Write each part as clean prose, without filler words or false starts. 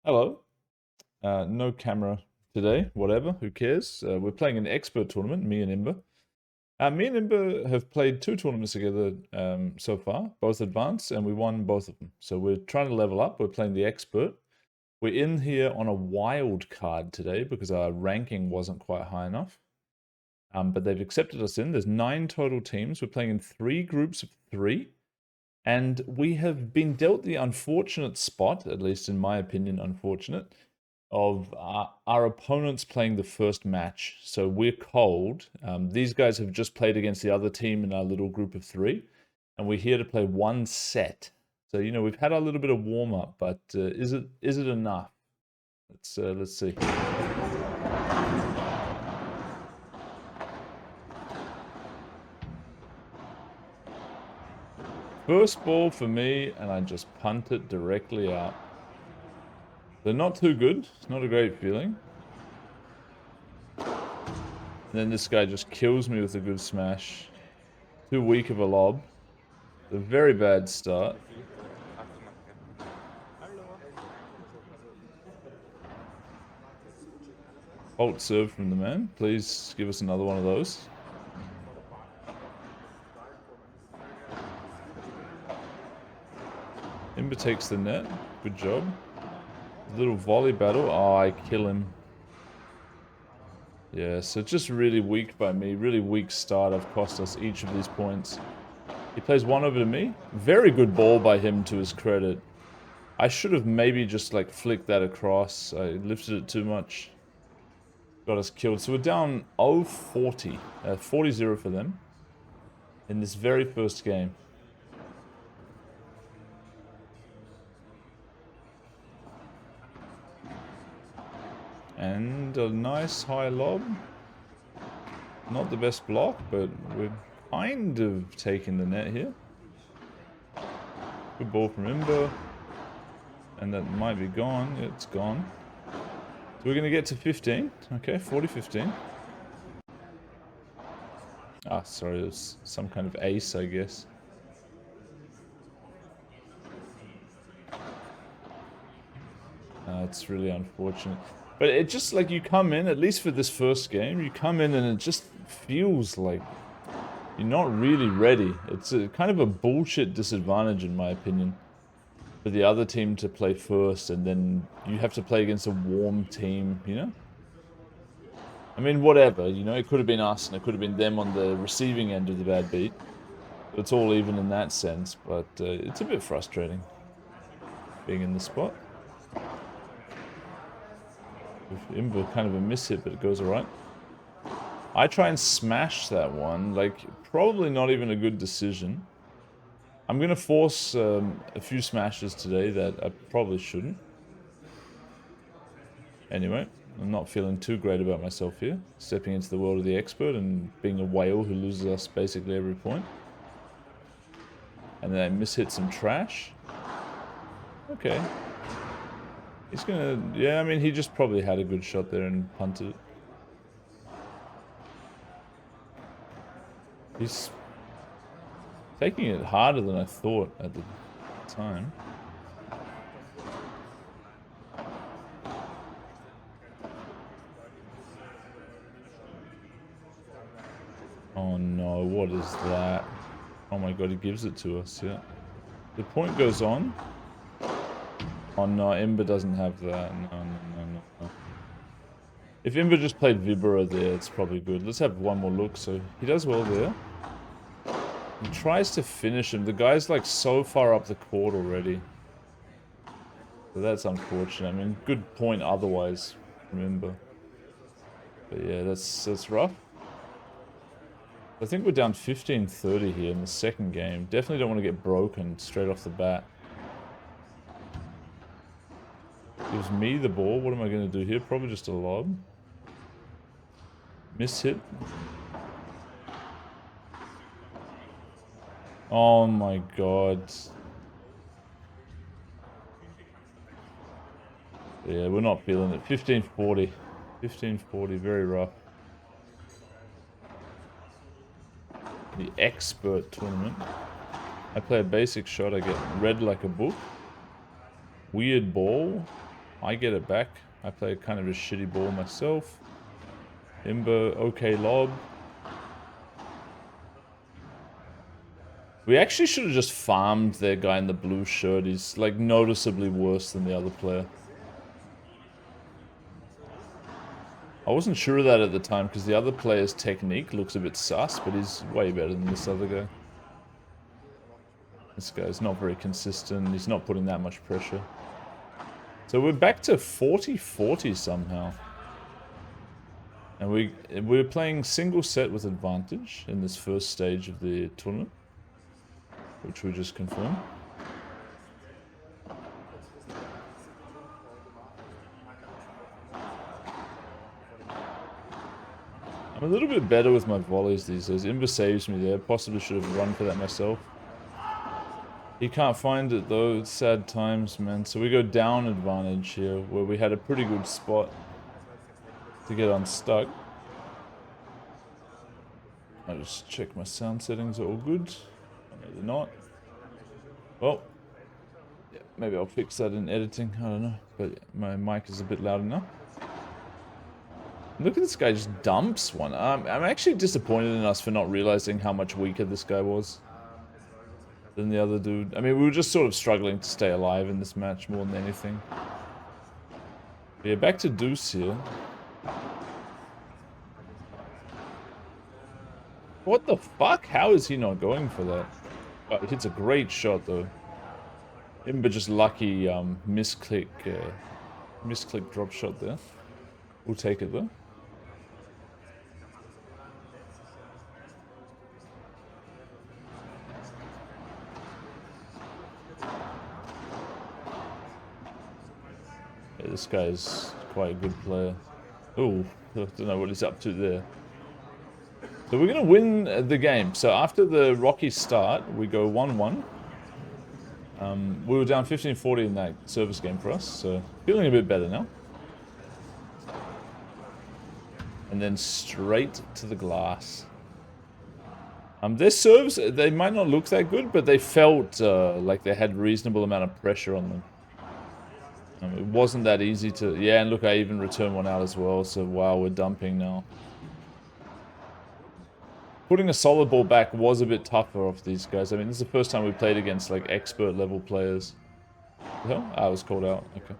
Hello. No camera today, whatever, who cares? We're playing an expert tournament, me and Imba. Me and Imba have played two tournaments together so far, both advanced, and we won both of them. So we're trying to level up. We're playing the expert. We're in here on a wild card today because our ranking wasn't quite high enough. But they've accepted us in. There's 9 total teams. We're playing in 3 groups of 3. And we have been dealt the unfortunate spot, at least in my opinion, unfortunate, of our opponents playing the first match. So we're cold. These guys have just played against the other team in our little group of 3, and we're here to play one set. So we've had a little bit of warm up, but is it enough? Let's see. First ball for me, and I just punt it directly out. They're not too good. It's not a great feeling. And then this guy just kills me with a good smash. Too weak of a lob. A very bad start. Alt serve from the man. Please give us another one of those. Imba takes the net. Good job. Little volley battle. Oh, I kill him. Yeah, so just really weak by me. Really weak start. I've cost us each of these points. He plays one over to me. Very good ball by him, to his credit. I should have maybe just like flicked that across. I lifted it too much. Got us killed. So we're down 0-40. 40-0 for them. In this very first game. And a nice high lob. Not the best block, but we're kind of taking the net here. Good ball from Imba. And that might be gone. Yeah, it's gone. So we're going to get to 15. Okay, 40-15. Ah, sorry, it was some kind of ace, I guess. It's really unfortunate. But it just, like, you come in, at least for this first game, you come in and it just feels like you're not really ready. It's a kind of a bullshit disadvantage, in my opinion, for the other team to play first, and then you have to play against a warm team, you know? I mean, whatever, you know, it could have been us and it could have been them on the receiving end of the bad beat. It's all even in that sense, but it's a bit frustrating being in this spot. With Imba, kind of a miss hit, but it goes alright. I try and smash that one, like, probably not even a good decision. I'm going to force a few smashes today that I probably shouldn't. Anyway, I'm not feeling too great about myself here. Stepping into the world of the expert and being a whale who loses us basically every point. And then I mishit some trash. Okay. He's gonna... Yeah, I mean, he just probably had a good shot there and punted it. He's taking it harder than I thought at the time. Oh no, what is that? Oh my god, he gives it to us, yeah. The point goes on. Oh no, Imba doesn't have that. No. If Imba just played Vibora there, it's probably good. Let's have one more look. So he does well there. He tries to finish him. The guy's like so far up the court already. So that's unfortunate. I mean, good point otherwise from Imba. But yeah, that's rough. I think we're down 15-30 here in the second game. Definitely don't want to get broken straight off the bat. Gives me the ball. What am I going to do here? Probably just a lob. Miss hit. Oh my god. Yeah, we're not feeling it. 15-40. 15-40, very rough. The expert tournament. I play a basic shot, I get read like a book. Weird ball. I get it back. I play kind of a shitty ball myself. Imba, okay lob. We actually should have just farmed their guy in the blue shirt. He's like noticeably worse than the other player. I wasn't sure of that at the time because the other player's technique looks a bit sus, but he's way better than this other guy. This guy's not very consistent. He's not putting that much pressure. So we're back to 40-40 somehow. And we're playing single set with advantage in this first stage of the tournament, which we just confirmed. I'm a little bit better with my volleys these days. Imba saves me there. Possibly should have run for that myself. He can't find it though. It's sad times, man. So we go down advantage here, where we had a pretty good spot to get unstuck. I'll just check my sound settings are all good. No, they're not. Well, yeah, maybe I'll fix that in editing. I don't know. But my mic is a bit louder now. Look at this guy just dumps one. I'm actually disappointed in us for not realizing how much weaker this guy was than the other dude. I mean, we were just sort of struggling to stay alive in this match more than anything. But yeah, back to deuce here. What the fuck? How is he not going for that? Oh, he hits a great shot though. Imba just lucky misclick drop shot there. We'll take it though. Yeah, this guy's quite a good player. Oh, I don't know what he's up to there. So we're going to win the game. So after the rocky start, we go 1-1. We were down 15-40 in that service game for us, so feeling a bit better now. And then straight to the glass. Their serves, they might not look that good, but they felt like they had reasonable amount of pressure on them. It wasn't that easy to... Yeah, and look, I even returned one out as well, so wow, we're dumping now. Putting a solid ball back was a bit tougher off these guys. I mean, this is the first time we played against, like, expert level players. The hell? I was called out. Okay.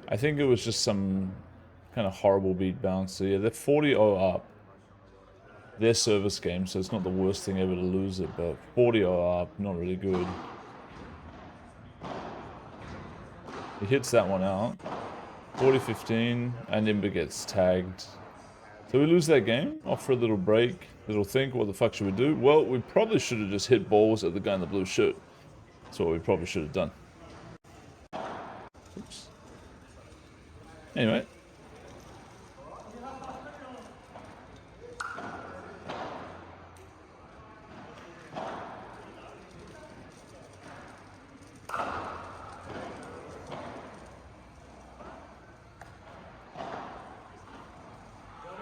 I think it was just some kind of horrible beat bounce. So yeah, they're 40-0 up. Their service game, so it's not the worst thing ever to lose it, but 40-0 up, not really good. He hits that one out. 40-15, and Imba gets tagged. So we lose that game, off for a little break. Little think, what the fuck should we do? Well, we probably should have just hit balls at the guy in the blue shirt. That's what we probably should have done. Oops. Anyway.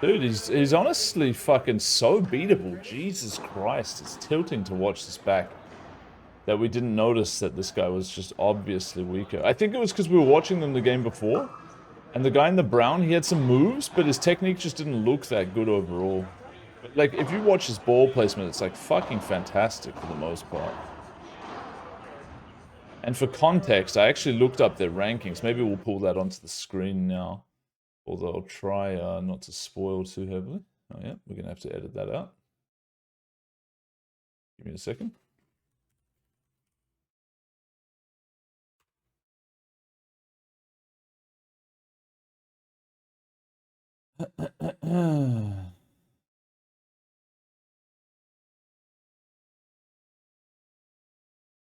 Dude, he's honestly fucking so beatable. Jesus Christ, it's tilting to watch this back. That we didn't notice that this guy was just obviously weaker. I think it was because we were watching them the game before. And the guy in the brown, he had some moves, but his technique just didn't look that good overall. But like, if you watch his ball placement, it's like fucking fantastic for the most part. And for context, I actually looked up their rankings. Maybe we'll pull that onto the screen now. Although I'll try not to spoil too heavily. Oh yeah, we're going to have to edit that out. Give me a second.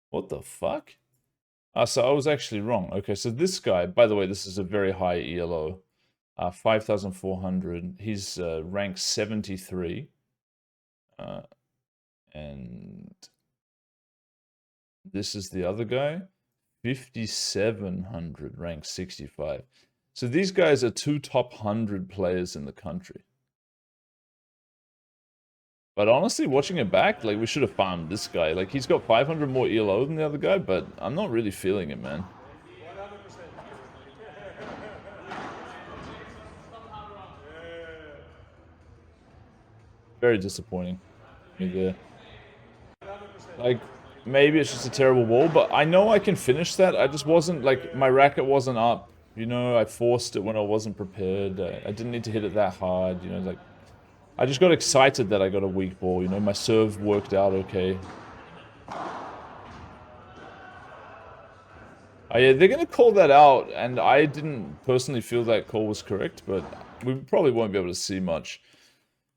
What the fuck? So I was actually wrong. Okay, so this guy, by the way, this is a very high ELO. 5,400. He's ranked 73. And this is the other guy. 5,700, ranked 65. So these guys are two top 100 players in the country. But honestly, watching it back, like, we should have farmed this guy. Like, he's got 500 more ELO than the other guy, but I'm not really feeling it, man. Very disappointing. Me there. Like, maybe it's just a terrible ball, but I know I can finish that. I just wasn't, like, my racket wasn't up. You know, I forced it when I wasn't prepared. I didn't need to hit it that hard. You know, like, I just got excited that I got a weak ball. You know, my serve worked out okay. Oh, yeah, they're going to call that out, and I didn't personally feel that call was correct, but we probably won't be able to see much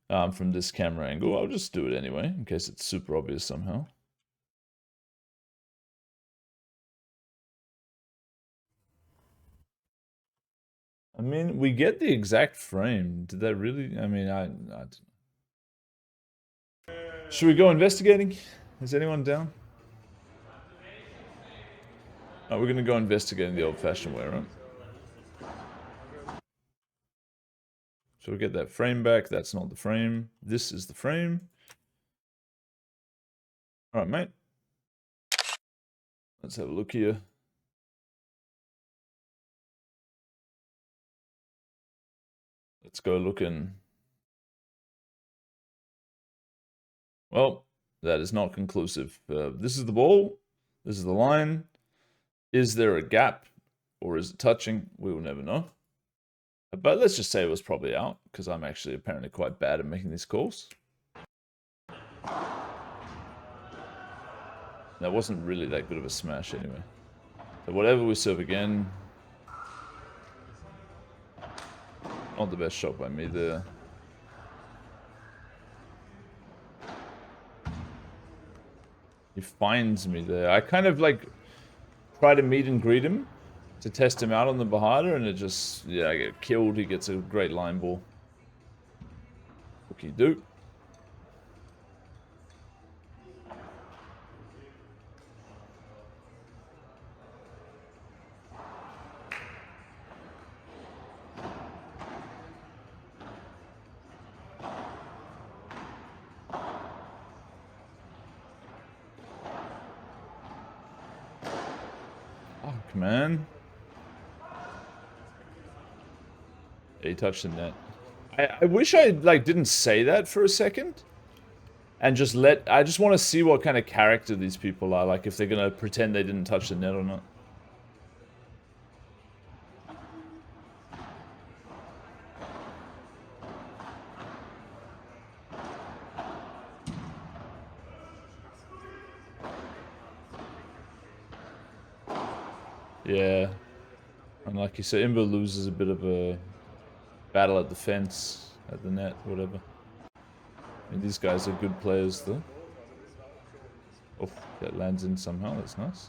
from this camera angle. I'll just do it anyway, in case it's super obvious somehow. I mean, we get the exact frame. Did that really? I mean, I should we go investigating? Is anyone down? Oh, we're going to go investigating the old-fashioned way, right? So we get that frame back. That's not the frame. This is the frame. All right, mate. Let's have a look here. Let's go looking. Well, that is not conclusive. This is the ball. This is the line. Is there a gap or is it touching? We will never know. But let's just say it was probably out because I'm actually apparently quite bad at making these calls. That wasn't really that good of a smash anyway. So whatever we serve again. Not the best shot by me there. He finds me there. I kind of like try to meet and greet him to test him out on the Bahada, and it just, yeah, I get killed. He gets a great line ball. Looky do. Fuck, man. He touched the net. I wish I, like, didn't say that for a second. And just I just want to see what kind of character these people are. Like, if they're going to pretend they didn't touch the net or not. Yeah. And like you said, Imba loses a bit of a battle at the fence, at the net, whatever. I mean, these guys are good players, though. Oh, that lands in somehow. That's nice.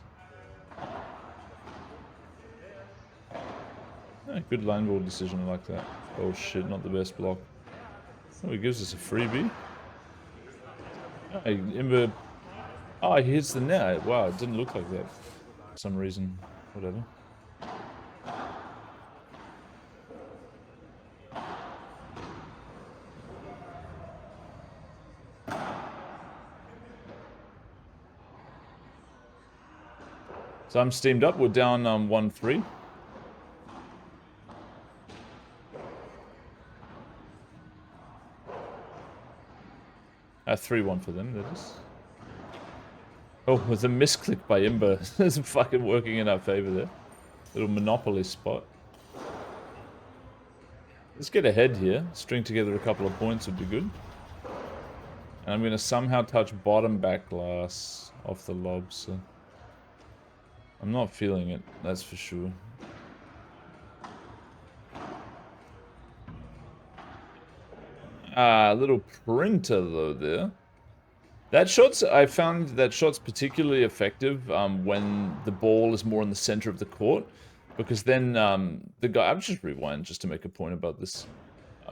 Yeah, good line ball decision like that. Oh shit, not the best block. Oh, he gives us a freebie. Oh, Imba... Oh, he hits the net. Wow, it didn't look like that for some reason. Whatever. So I'm steamed up. We're down 1-3. 3-1 for them, that is. Oh, with a misclick by Imba. It's fucking working in our favor there. Little monopoly spot. Let's get ahead here. String together a couple of points would be good. And I'm going to somehow touch bottom back glass off the lob, so... I'm not feeling it, that's for sure. A little printer though there. I found that shot's particularly effective when the ball is more in the center of the court. Because then the guy... I'll just rewind just to make a point about this.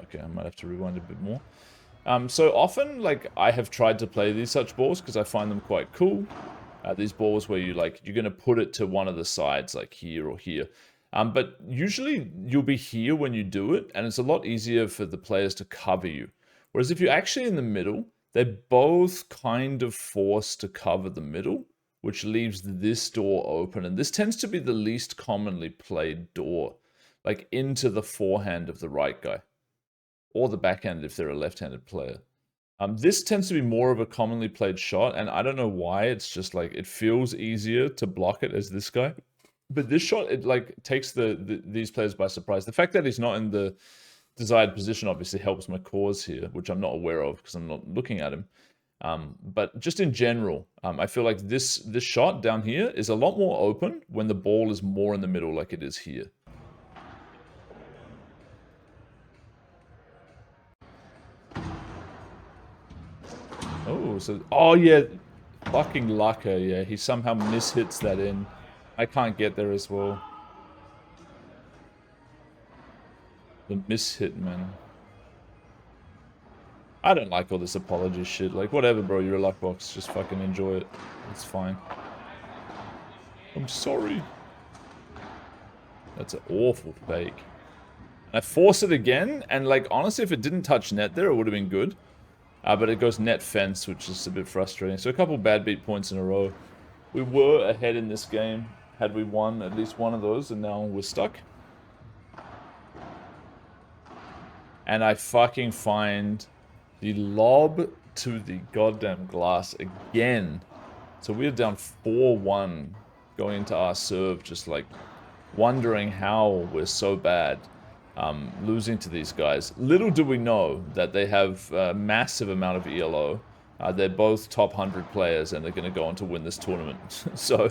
Okay, I might have to rewind a bit more. So often, like, I have tried to play these such balls because I find them quite cool. These balls where you're going to put it to one of the sides, like here or here. But usually you'll be here when you do it, and it's a lot easier for the players to cover you. Whereas if you're actually in the middle, they're both kind of forced to cover the middle, which leaves this door open. And this tends to be the least commonly played door, like into the forehand of the right guy, or the backhand if they're a left-handed player. This tends to be more of a commonly played shot, and I don't know why. It's just like it feels easier to block it as this guy. But this shot, it like takes these players by surprise. The fact that he's not in the desired position obviously helps my cause here, which I'm not aware of because I'm not looking at him. But just in general, I feel like this shot down here is a lot more open when the ball is more in the middle like it is here. Oh, so... Oh, yeah. Fucking Lucker, yeah. He somehow mishits that in. I can't get there as well. The mishit, man. I don't like all this apology shit. Like, whatever, bro. You're a luckbox. Just fucking enjoy it. It's fine. I'm sorry. That's an awful fake. I force it again, and like, honestly, if it didn't touch net there, it would have been good. But it goes net fence, which is a bit frustrating. So a couple bad beat points in a row. We were ahead in this game, had we won at least one of those, and now we're stuck. And I fucking find the lob to the goddamn glass again. So we're down 4-1 going into our serve, just like wondering how we're so bad. Losing to these guys. Little do we know that they have a massive amount of ELO. They're both top 100 players and they're going to go on to win this tournament. So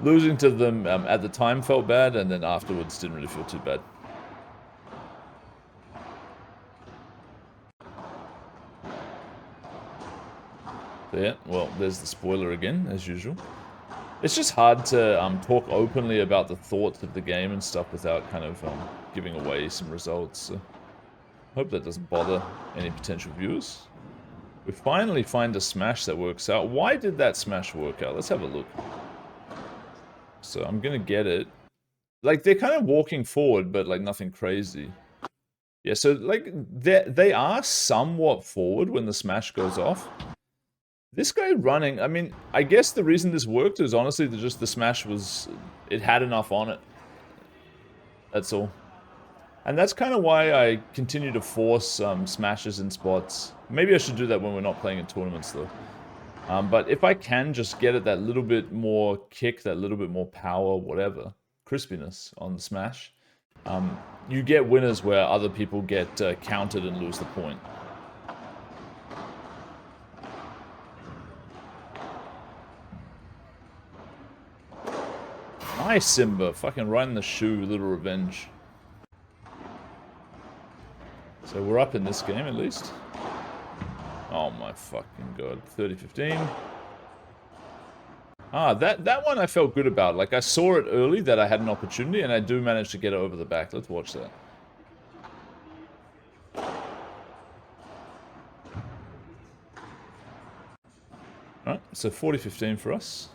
losing to them at the time felt bad, and then afterwards didn't really feel too bad. So yeah, well, there's the spoiler again, as usual. It's just hard to talk openly about the thoughts of the game and stuff without kind of giving away some results. So hope that doesn't bother any potential viewers. We finally find a smash that works out. Why did that smash work out? Let's have a look. So I'm going to get it. Like, they're kind of walking forward, but like nothing crazy. Yeah, so like they are somewhat forward when the smash goes off. This guy running, I mean, I guess the reason this worked is honestly that just the smash was, it had enough on it. That's all. And that's kind of why I continue to force smashes in spots. Maybe I should do that when we're not playing in tournaments though. But if I can just get it that little bit more kick, that little bit more power, whatever, crispiness on the smash, you get winners where other people get countered and lose the point. Nice, Imba. Fucking right in the shoe, little revenge. So we're up in this game, at least. Oh my fucking god. 30-15. Ah, that one I felt good about. Like, I saw it early that I had an opportunity, and I do manage to get it over the back. Let's watch that. Alright, so 40-15 for us.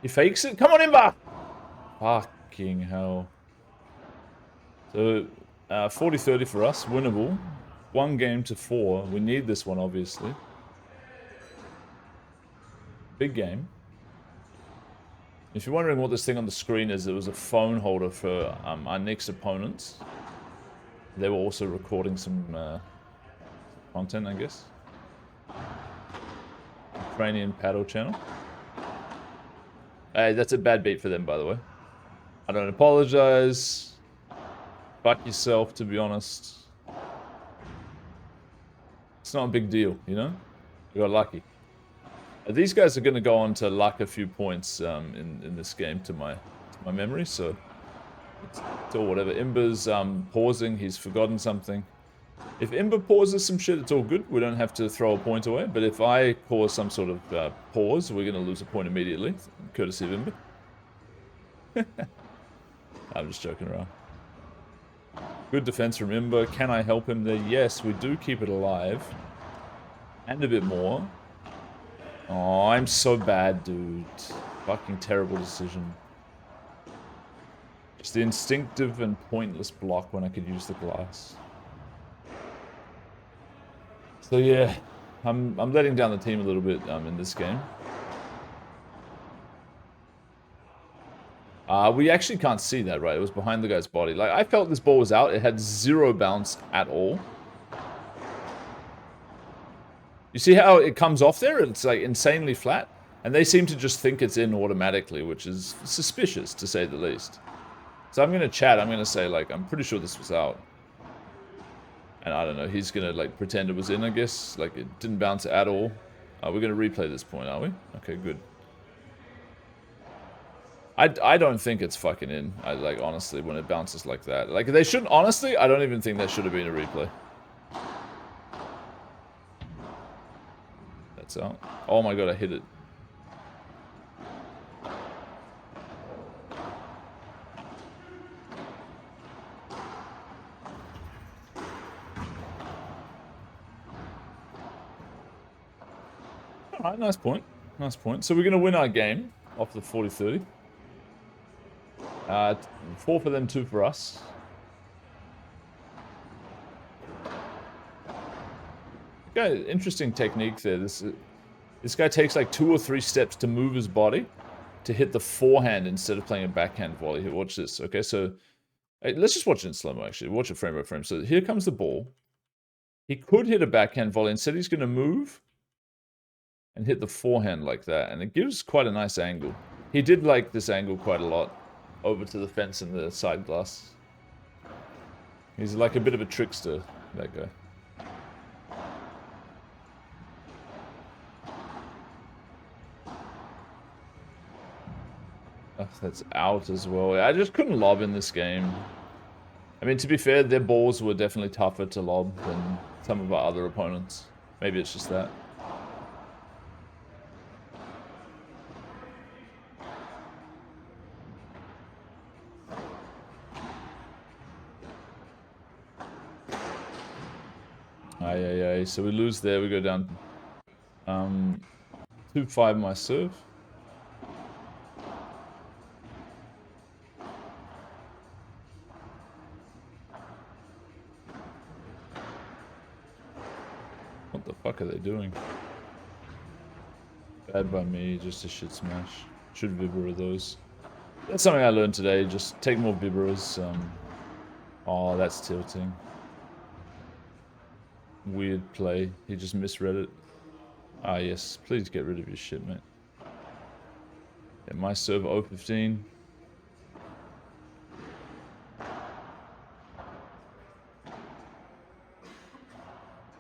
He fakes it. Come on, Imba! Fucking hell. So, 40-30 for us. Winnable. 1 game to 4. We need this one, obviously. Big game. If you're wondering what this thing on the screen is, it was a phone holder for our next opponents. They were also recording some content, I guess. Ukrainian Padel channel. Hey, that's a bad beat for them, by the way. I don't apologize. Fuck yourself, to be honest. It's not a big deal, you know? We got lucky. These guys are going to go on to luck a few points in this game, to my memory, so it's all whatever. Imba's pausing. He's forgotten something. If Imba pauses some shit, it's all good. We don't have to throw a point away. But if I cause some sort of pause, we're going to lose a point immediately, courtesy of Imba. I'm just joking around. Good defense from Imba. Can I help him there? Yes, we do keep it alive. And a bit more. Oh, I'm so bad, dude. Fucking terrible decision. Just the instinctive and pointless block when I could use the glass. So yeah, I'm letting down the team a little bit in this game. We actually can't see that, right? It was behind the guy's body. Like, I felt this ball was out. It had zero bounce at all. You see how it comes off there? It's like insanely flat. And they seem to just think it's in automatically, which is suspicious, to say the least. So I'm going to chat. I'm going to say, like, I'm pretty sure this was out. And I don't know. He's going to, like, pretend it was in, I guess. Like, it didn't bounce at all. We're going to replay this point, are we? Okay, good. I don't think it's fucking in. Like, honestly, when it bounces like that. Like, they shouldn't... Honestly, I don't even think that should have been a replay. That's out. Oh my god, I hit it. Alright, nice point. Nice point. So we're going to win our game off the 40-30. 4 for them, 2 for us. Okay, interesting technique there. This guy takes like 2 or 3 steps to move his body to hit the forehand instead of playing a backhand volley. Here, watch this. Okay, so let's just watch it in slow-mo, actually. Watch it frame by frame. So here comes the ball. He could hit a backhand volley. Instead, he's going to move and hit the forehand like that. And it gives quite a nice angle. He did like this angle quite a lot over to the fence and the side glass. He's like a bit of a trickster, that guy. Oh, that's out as well. I just couldn't lob in this game. I mean, to be fair, their balls were definitely tougher to lob than some of our other opponents. Maybe it's just that. Aye. So we lose there. We go down 2-5 my serve. What the fuck are they doing? Bad by me, just a shit smash. Should vibra those. That's something I learned today. Just take more vibras. Oh, that's tilting. Weird play. He just misread it. Ah, yes. Please get rid of your shit, mate. Yeah, my serve 0-15.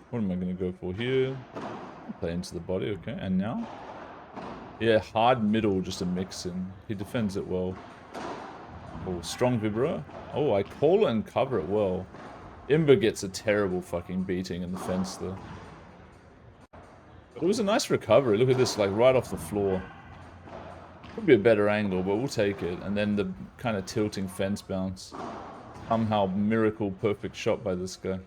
What am I going to go for here? Play into the body, okay. And now? Yeah, hard middle, just a mix in. He defends it well. Oh, strong vibra. Oh, I call and cover it well. Imba gets a terrible fucking beating in the fence though. But it was a nice recovery. Look at this, like right off the floor. Could be a better angle, but we'll take it. And then the kind of tilting fence bounce. Somehow miracle perfect shot by this guy.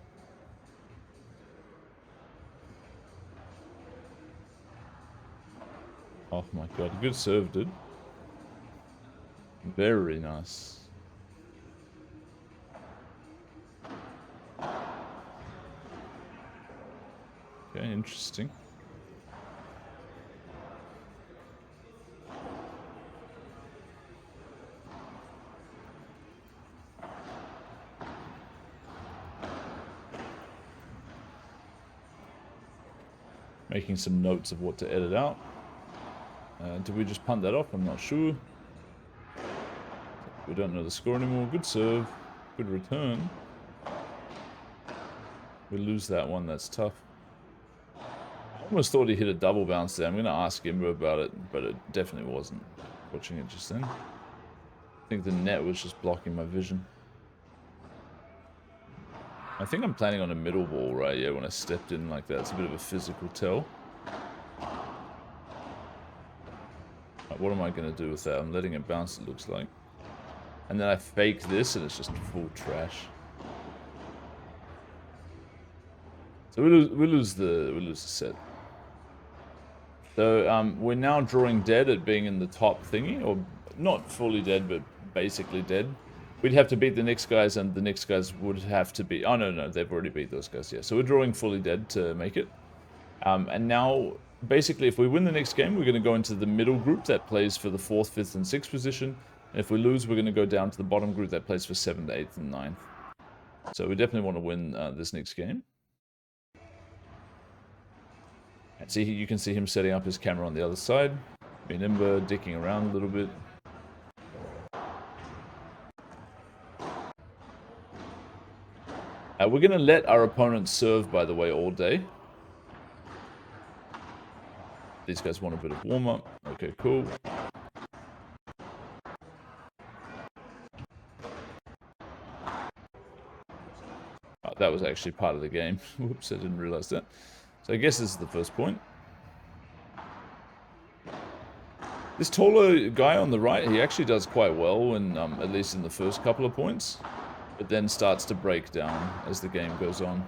Oh my god, good serve, dude. Very nice. Okay, interesting. Making some notes of what to edit out. Did we just punt that off? I'm not sure. We don't know the score anymore. Good serve. Good return. We lose that one. That's tough. I almost thought he hit a double bounce there. I'm going to ask Imba about it, but it definitely wasn't. Watching it just then. I think the net was just blocking my vision. I think I'm planning on a middle ball, right? Yeah, when I stepped in like that. It's a bit of a physical tell. Right, what am I going to do with that? I'm letting it bounce, it looks like. And then I fake this and it's just full trash. So we lose the set. So we're now drawing dead at being in the top thingy, or not fully dead, but basically dead. We'd have to beat the next guys, and the next guys would have to be... Oh, no, they've already beat those guys, yeah. So we're drawing fully dead to make it. And now, basically, if we win the next game, we're going to go into the middle group that plays for the 4th, 5th, and 6th position. And if we lose, we're going to go down to the bottom group that plays for 7th, 8th, and 9th. So we definitely want to win this next game. And see, you can see him setting up his camera on the other side. Me and Imba dicking around a little bit. We're going to let our opponents serve, by the way, all day. These guys want a bit of warm-up. Okay, cool. Oh, that was actually part of the game. Whoops, I didn't realize that. So I guess this is the first point. This taller guy on the right, he actually does quite well, in, at least in the first couple of points. But then starts to break down as the game goes on.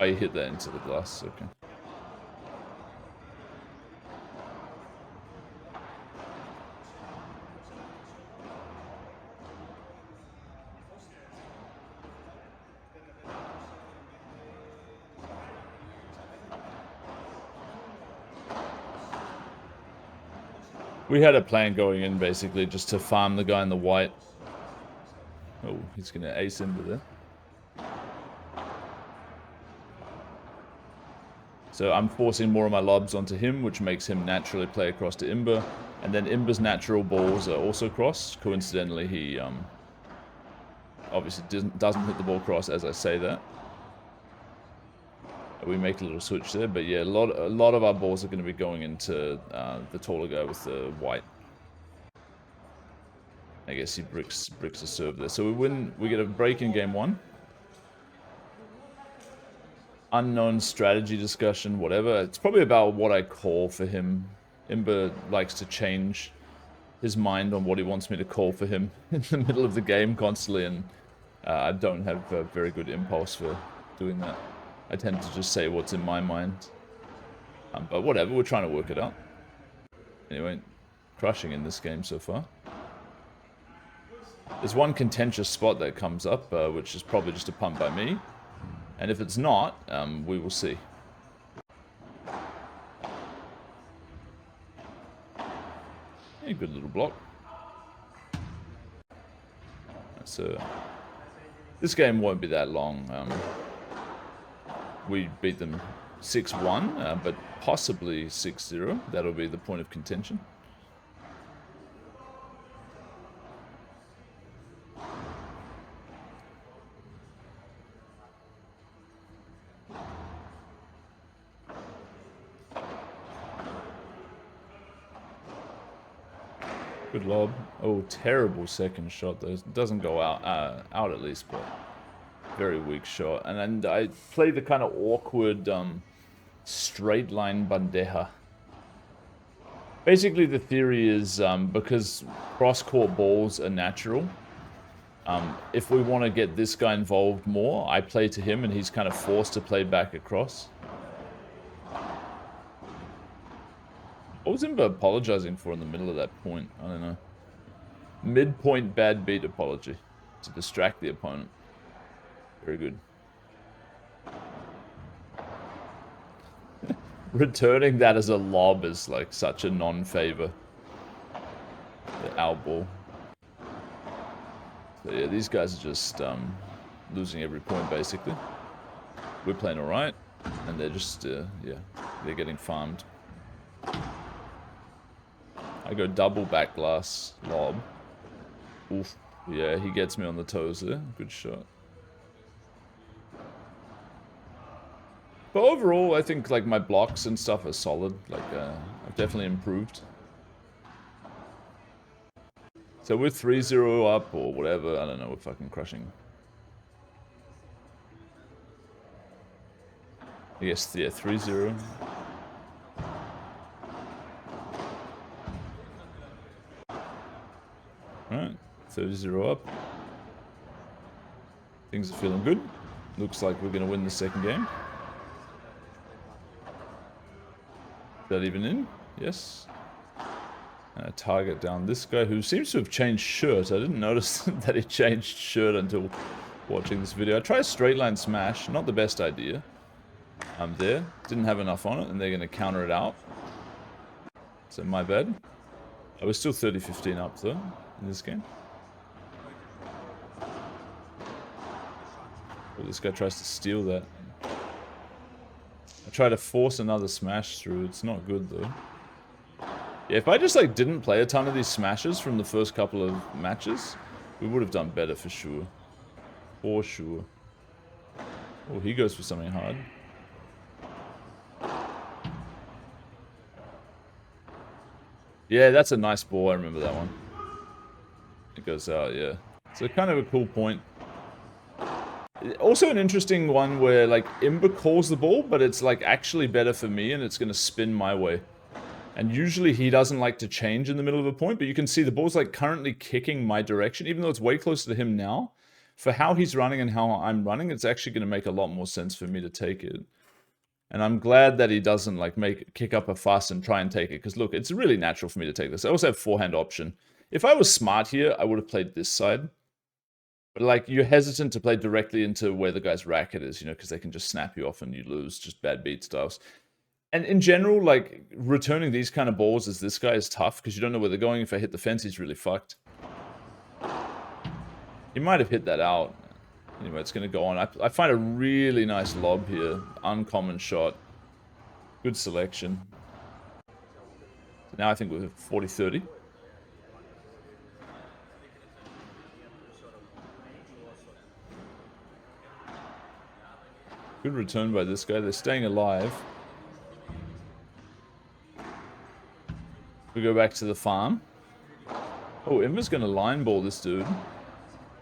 Oh, you hit that into the glass, okay. We had a plan going in, basically, just to farm the guy in the white. Oh, he's going to ace Imba there. So I'm forcing more of my lobs onto him, which makes him naturally play across to Imba. And then Imba's natural balls are also cross. Coincidentally, he obviously doesn't hit the ball cross as I say that. We make a little switch there, but yeah, a lot of our balls are going to be going into the taller guy with the white. I guess he bricks a serve there. So we win. We get a break in game 1. Unknown strategy discussion, whatever. It's probably about what I call for him. Imba likes to change his mind on what he wants me to call for him in the middle of the game constantly, and I don't have a very good impulse for doing that. I tend to just say what's in my mind. But whatever, we're trying to work it out. Anyway, crushing in this game so far. There's one contentious spot that comes up, which is probably just a punt by me. And if it's not, we will see. A good little block. So, this game won't be that long. We beat them 6-1, but possibly 6-0. That'll be the point of contention. Good lob. Oh, terrible second shot. It doesn't go out at least, but very weak shot. And I play the kind of awkward straight line bandeja. Basically, the theory is because cross-court balls are natural, if we want to get this guy involved more, I play to him and he's kind of forced to play back across. What was Imba apologizing for in the middle of that point? I don't know. Mid-point bad beat apology to distract the opponent. Very good. Returning that as a lob is like such a non-favor. The out ball. So yeah, these guys are just losing every point basically. We're playing alright, and they're just, yeah, they're getting farmed. I go double back glass lob. Oof. Yeah, he gets me on the toes there. Good shot. But overall, I think like my blocks and stuff are solid. Like I've definitely improved. So we're 3-0 up or whatever. I don't know. We're fucking crushing. I guess, yeah, 3-0. Alright. 30-0 up. Things are feeling good. Looks like we're going to win the second game. Is that even in? Yes. And a target down this guy who seems to have changed shirt. I didn't notice that he changed shirt until watching this video. I tried a straight line smash. Not the best idea. I'm there. Didn't have enough on it, and they're going to counter it out. So my bad. I was still 30-15 up though in this game. Oh, this guy tries to steal that. I try to force another smash through. It's not good though. Yeah, if I just like didn't play a ton of these smashes from the first couple of matches, we would have done better for sure. For sure. Oh, he goes for something hard. Yeah, that's a nice ball. I remember that one. It goes out, yeah. So kind of a cool point. Also an interesting one where, like, Imba calls the ball, but it's, like, actually better for me, and it's going to spin my way. And usually he doesn't like to change in the middle of a point, but you can see the ball's, like, currently kicking my direction, even though it's way closer to him now. For how he's running and how I'm running, it's actually going to make a lot more sense for me to take it. And I'm glad that he doesn't like kick up a fuss and try and take it. Because look, it's really natural for me to take this. I also have forehand option. If I was smart here, I would have played this side. But like, you're hesitant to play directly into where the guy's racket is, you know, because they can just snap you off and you lose, just bad beat styles. And in general, like, returning these kind of balls as this guy is tough because you don't know where they're going. If I hit the fence, he's really fucked. He might have hit that out. Anyway, it's going to go on. I find a really nice lob here. Uncommon shot. Good selection. So now I think we're 40-30. Good return by this guy. They're staying alive. We go back to the farm. Oh, Imba's going to line ball this dude.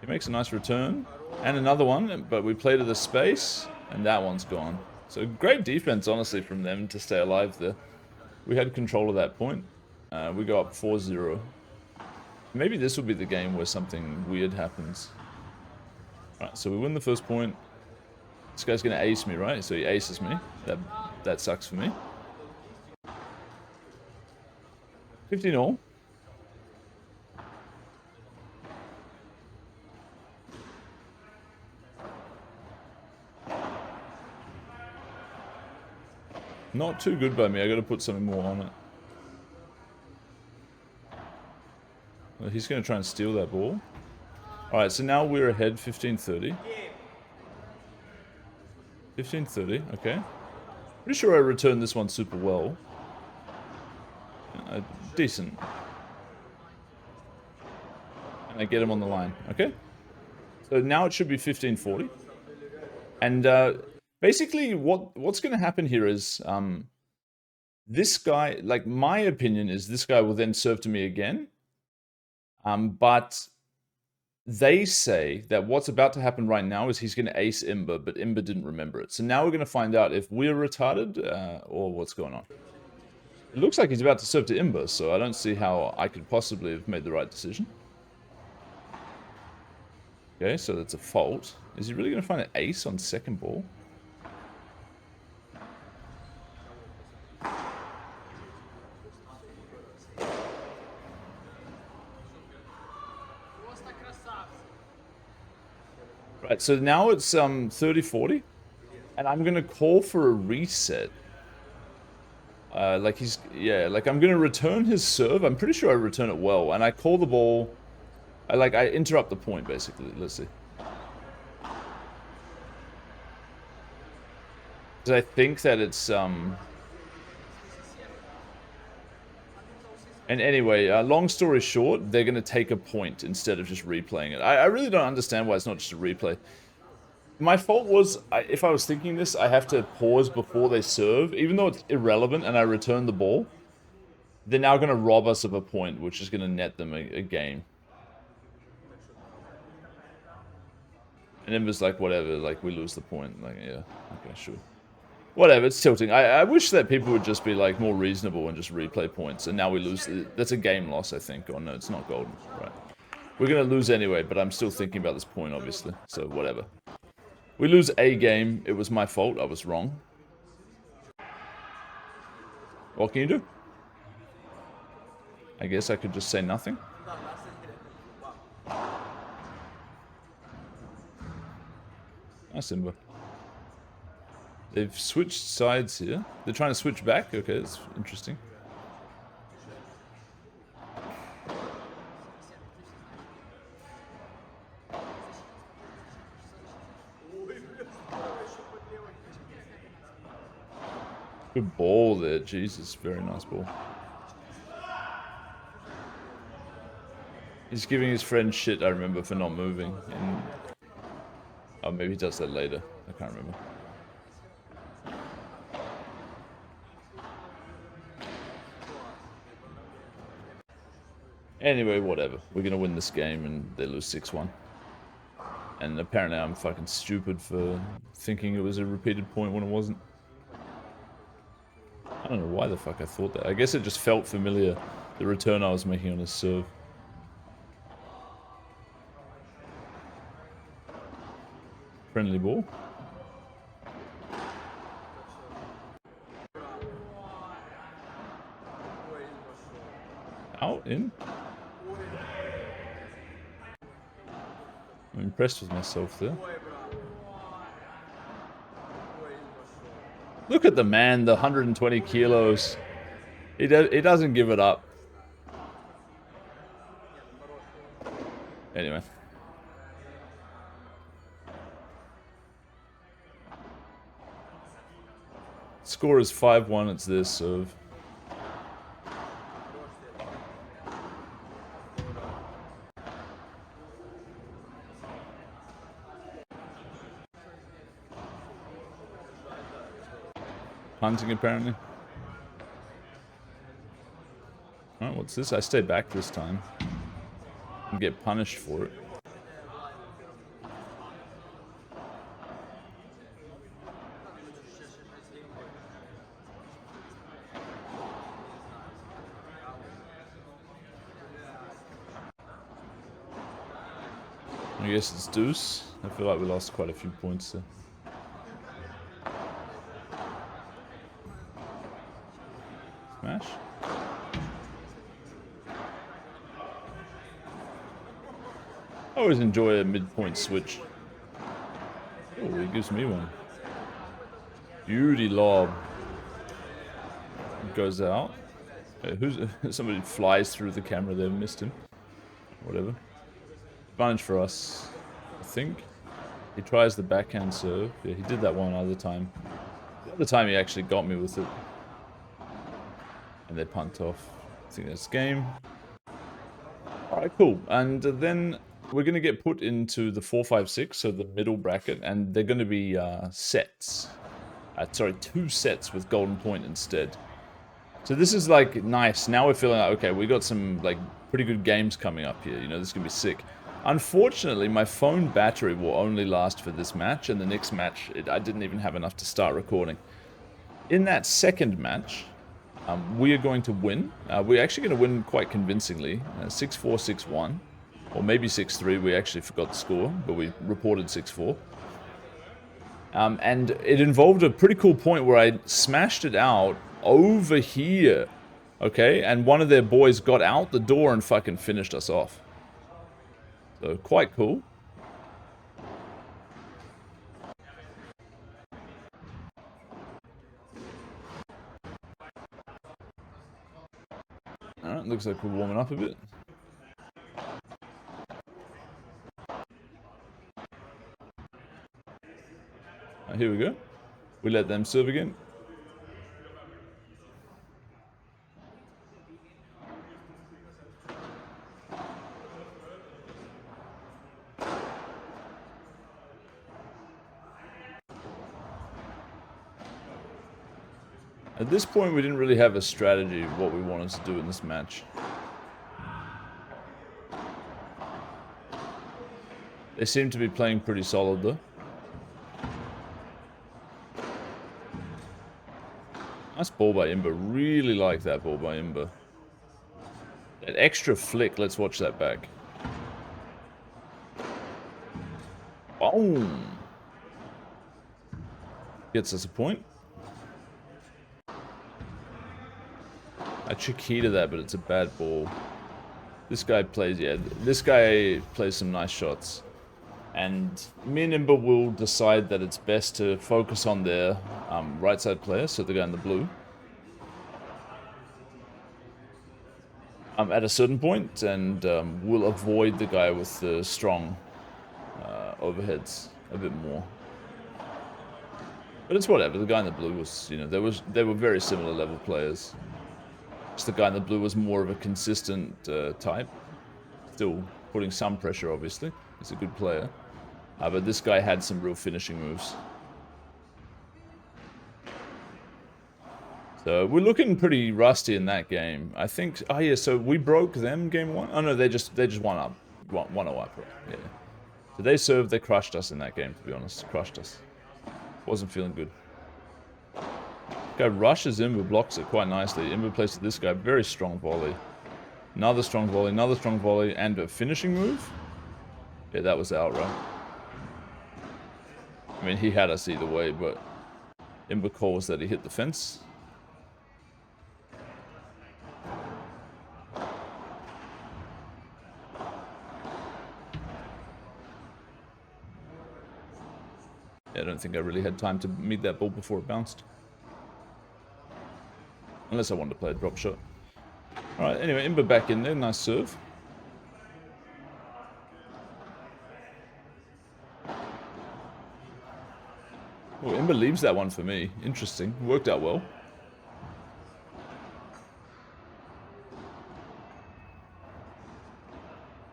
He makes a nice return. And another one, but we play to the space, and that one's gone. So great defense, honestly, from them to stay alive there. We had control of that point. We go up 4-0. Maybe this will be the game where something weird happens. Alright, so we win the first point. This guy's going to ace me, right? So he aces me. That sucks for me. 15-all. Not too good by me. I got to put something more on it. Well, he's going to try and steal that ball. Alright, so now we're ahead 15-30. 15-30, okay. Pretty sure I returned this one super well. Decent. And I get him on the line, okay? So now it should be 15-40. And basically what's going to happen here is this guy, like, my opinion is this guy will then serve to me again. But they say that what's about to happen right now is he's going to ace Imba, but Imba didn't remember it. So now we're going to find out if we're retarded or what's going on. It looks like he's about to serve to Imba, so I don't see how I could possibly have made the right decision. Okay, so that's a fault. Is he really going to find an ace on second ball? Right, so now it's 30-40, and I'm gonna call for a reset. Like I'm gonna return his serve. I'm pretty sure I return it well, and I call the ball. I interrupt the point basically. Let's see. Because I think that it's And anyway, long story short, they're going to take a point instead of just replaying it. I really don't understand why it's not just a replay. My fault was, if I was thinking this, I have to pause before they serve. Even though it's irrelevant and I return the ball, they're now going to rob us of a point, which is going to net them a game. And Imba's like, whatever, like, we lose the point. Like, yeah, okay, sure. Whatever, it's tilting. I wish that people would just be, like, more reasonable and just replay points. And now we lose. That's a game loss, I think. Oh, no, it's not golden. Right. We're going to lose anyway, but I'm still thinking about this point, obviously. So, whatever. We lose a game. It was my fault. I was wrong. What can you do? I guess I could just say nothing. Nice, Imba. They've switched sides here. They're trying to switch back? Okay, that's interesting. Good ball there. Jesus, very nice ball. He's giving his friend shit, I remember, for not moving. And... oh, maybe he does that later. I can't remember. Anyway, whatever. We're gonna win this game and they lose 6-1. And apparently I'm fucking stupid for thinking it was a repeated point when it wasn't. I don't know why the fuck I thought that. I guess it just felt familiar, the return I was making on his serve. Friendly ball. Out, in. I'm impressed with myself there. Look at the man, the 120 kilos. He doesn't give it up. Anyway. Score is 5-1, it's their serve. Punting, apparently. Alright, what's this? I stay back this time. And get punished for it. I guess it's deuce. I feel like we lost quite a few points there. Smash. I always enjoy a midpoint switch. Oh, he gives me one. Beauty lob. Goes out. Somebody flies through the camera there, missed him. Whatever. Advantage for us, I think. He tries the backhand serve. Yeah, he did that one other time. The other time he actually got me with it. And they punt off. I think that's game. Alright, cool. And then we're going to get put into the 4-5-6, so the middle bracket, and they're going to be sets. Sorry, 2 sets with golden point instead. So this is like nice. Now we're feeling like, okay, we got some like pretty good games coming up here. You know, this is going to be sick. Unfortunately, my phone battery will only last for this match, and the next match, I didn't even have enough to start recording. In that second match, we are going to win. We're actually going to win quite convincingly. 6-4, 6-1. Or maybe 6-3. We actually forgot the score, but we reported 6-4. And it involved a pretty cool point where I smashed it out over here. Okay? And one of their boys got out the door and fucking finished us off. So, quite cool. Alright, looks like we're warming up a bit. Here we go. We let them serve again. At this point, we didn't really have a strategy of what we wanted to do in this match. They seem to be playing pretty solid, though. Nice ball by Imba. Really like that ball by Imba. That extra flick, let's watch that back. Boom. Gets us a point. I Chiquita that, but it's a bad ball. This guy plays, yeah, this guy plays some nice shots. And me and Imba will decide that it's best to focus on their right side player, so the guy in the blue. At a certain point, and we'll avoid the guy with the strong overheads a bit more. But it's whatever. The guy in the blue was, you know, they were very similar level players. Just the guy in the blue was more of a consistent type. Still putting some pressure, obviously. He's a good player. But this guy had some real finishing moves. So we're looking pretty rusty in that game. I think. Oh yeah. So we broke them game one. Oh no, they just won up, 1-0 up. Right? Yeah. So they served. They crushed us in that game. To be honest, crushed us. Wasn't feeling good. Guy rushes Imba, blocks it quite nicely. Imba plays to this guy, very strong volley. Another strong volley, and a finishing move? Yeah, that was out, right? I mean, he had us either way, but Imba calls that he hit the fence. Yeah, I don't think I really had time to meet that ball before it bounced. Unless I wanted to play a drop shot. Alright, anyway, Imba back in there. Nice serve. Oh, Imba leaves that one for me. Interesting. Worked out well.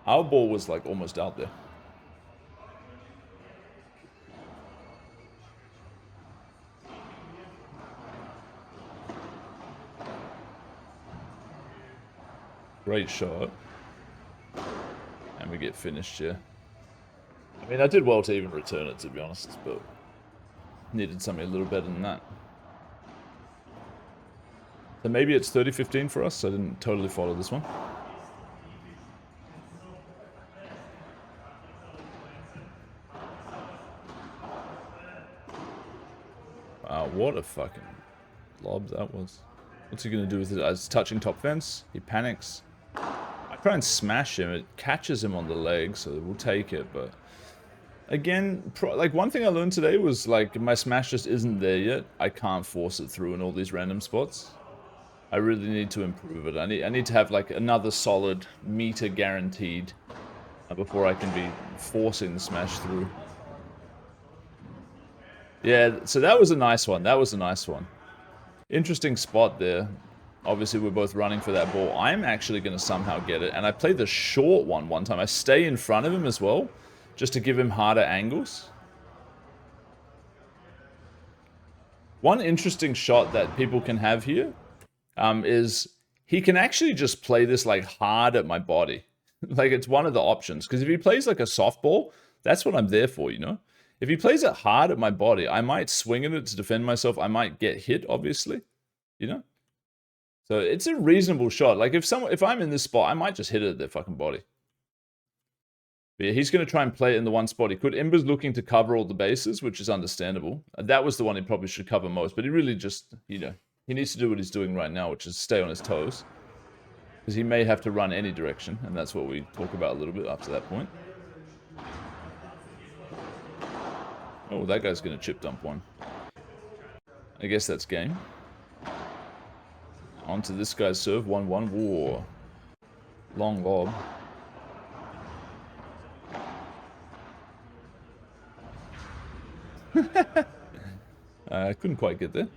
Our ball was like almost out there. Great shot. And we get finished here. I mean, I did well to even return it, to be honest, but needed something a little better than that. So maybe it's 30-15 for us. I didn't totally follow this one. Wow, what a fucking lob that was. What's he going to do with it? It's touching top fence. He panics. I try and smash him. It catches him on the leg, so we'll take it. But again, like one thing I learned today was like my smash just isn't there yet. I can't force it through in all these random spots. I really need to improve it. I need to have like another solid meter guaranteed before I can be forcing the smash through. Yeah, so that was a nice one. That was a nice one. Interesting spot there. Obviously, we're both running for that ball. I'm actually going to somehow get it. And I played the short one time. I stay in front of him as well, just to give him harder angles. One interesting shot that people can have here is he can actually just play this like hard at my body. Like it's one of the options. Because if he plays like a softball, that's what I'm there for, you know? If he plays it hard at my body, I might swing at it to defend myself. I might get hit, obviously, you know? So it's a reasonable shot. Like if I'm in this spot, I might just hit it at their fucking body. But yeah, he's going to try and play it in the one spot he could. Imba's looking to cover all the bases, which is understandable. That was the one he probably should cover most. But he really just, you know, he needs to do what he's doing right now, which is stay on his toes. Because he may have to run any direction. And that's what we talk about a little bit after that point. Oh, that guy's going to chip dump one. I guess that's game. Onto this guy's serve. 1-1. Whoa. Long lob. I couldn't quite get there.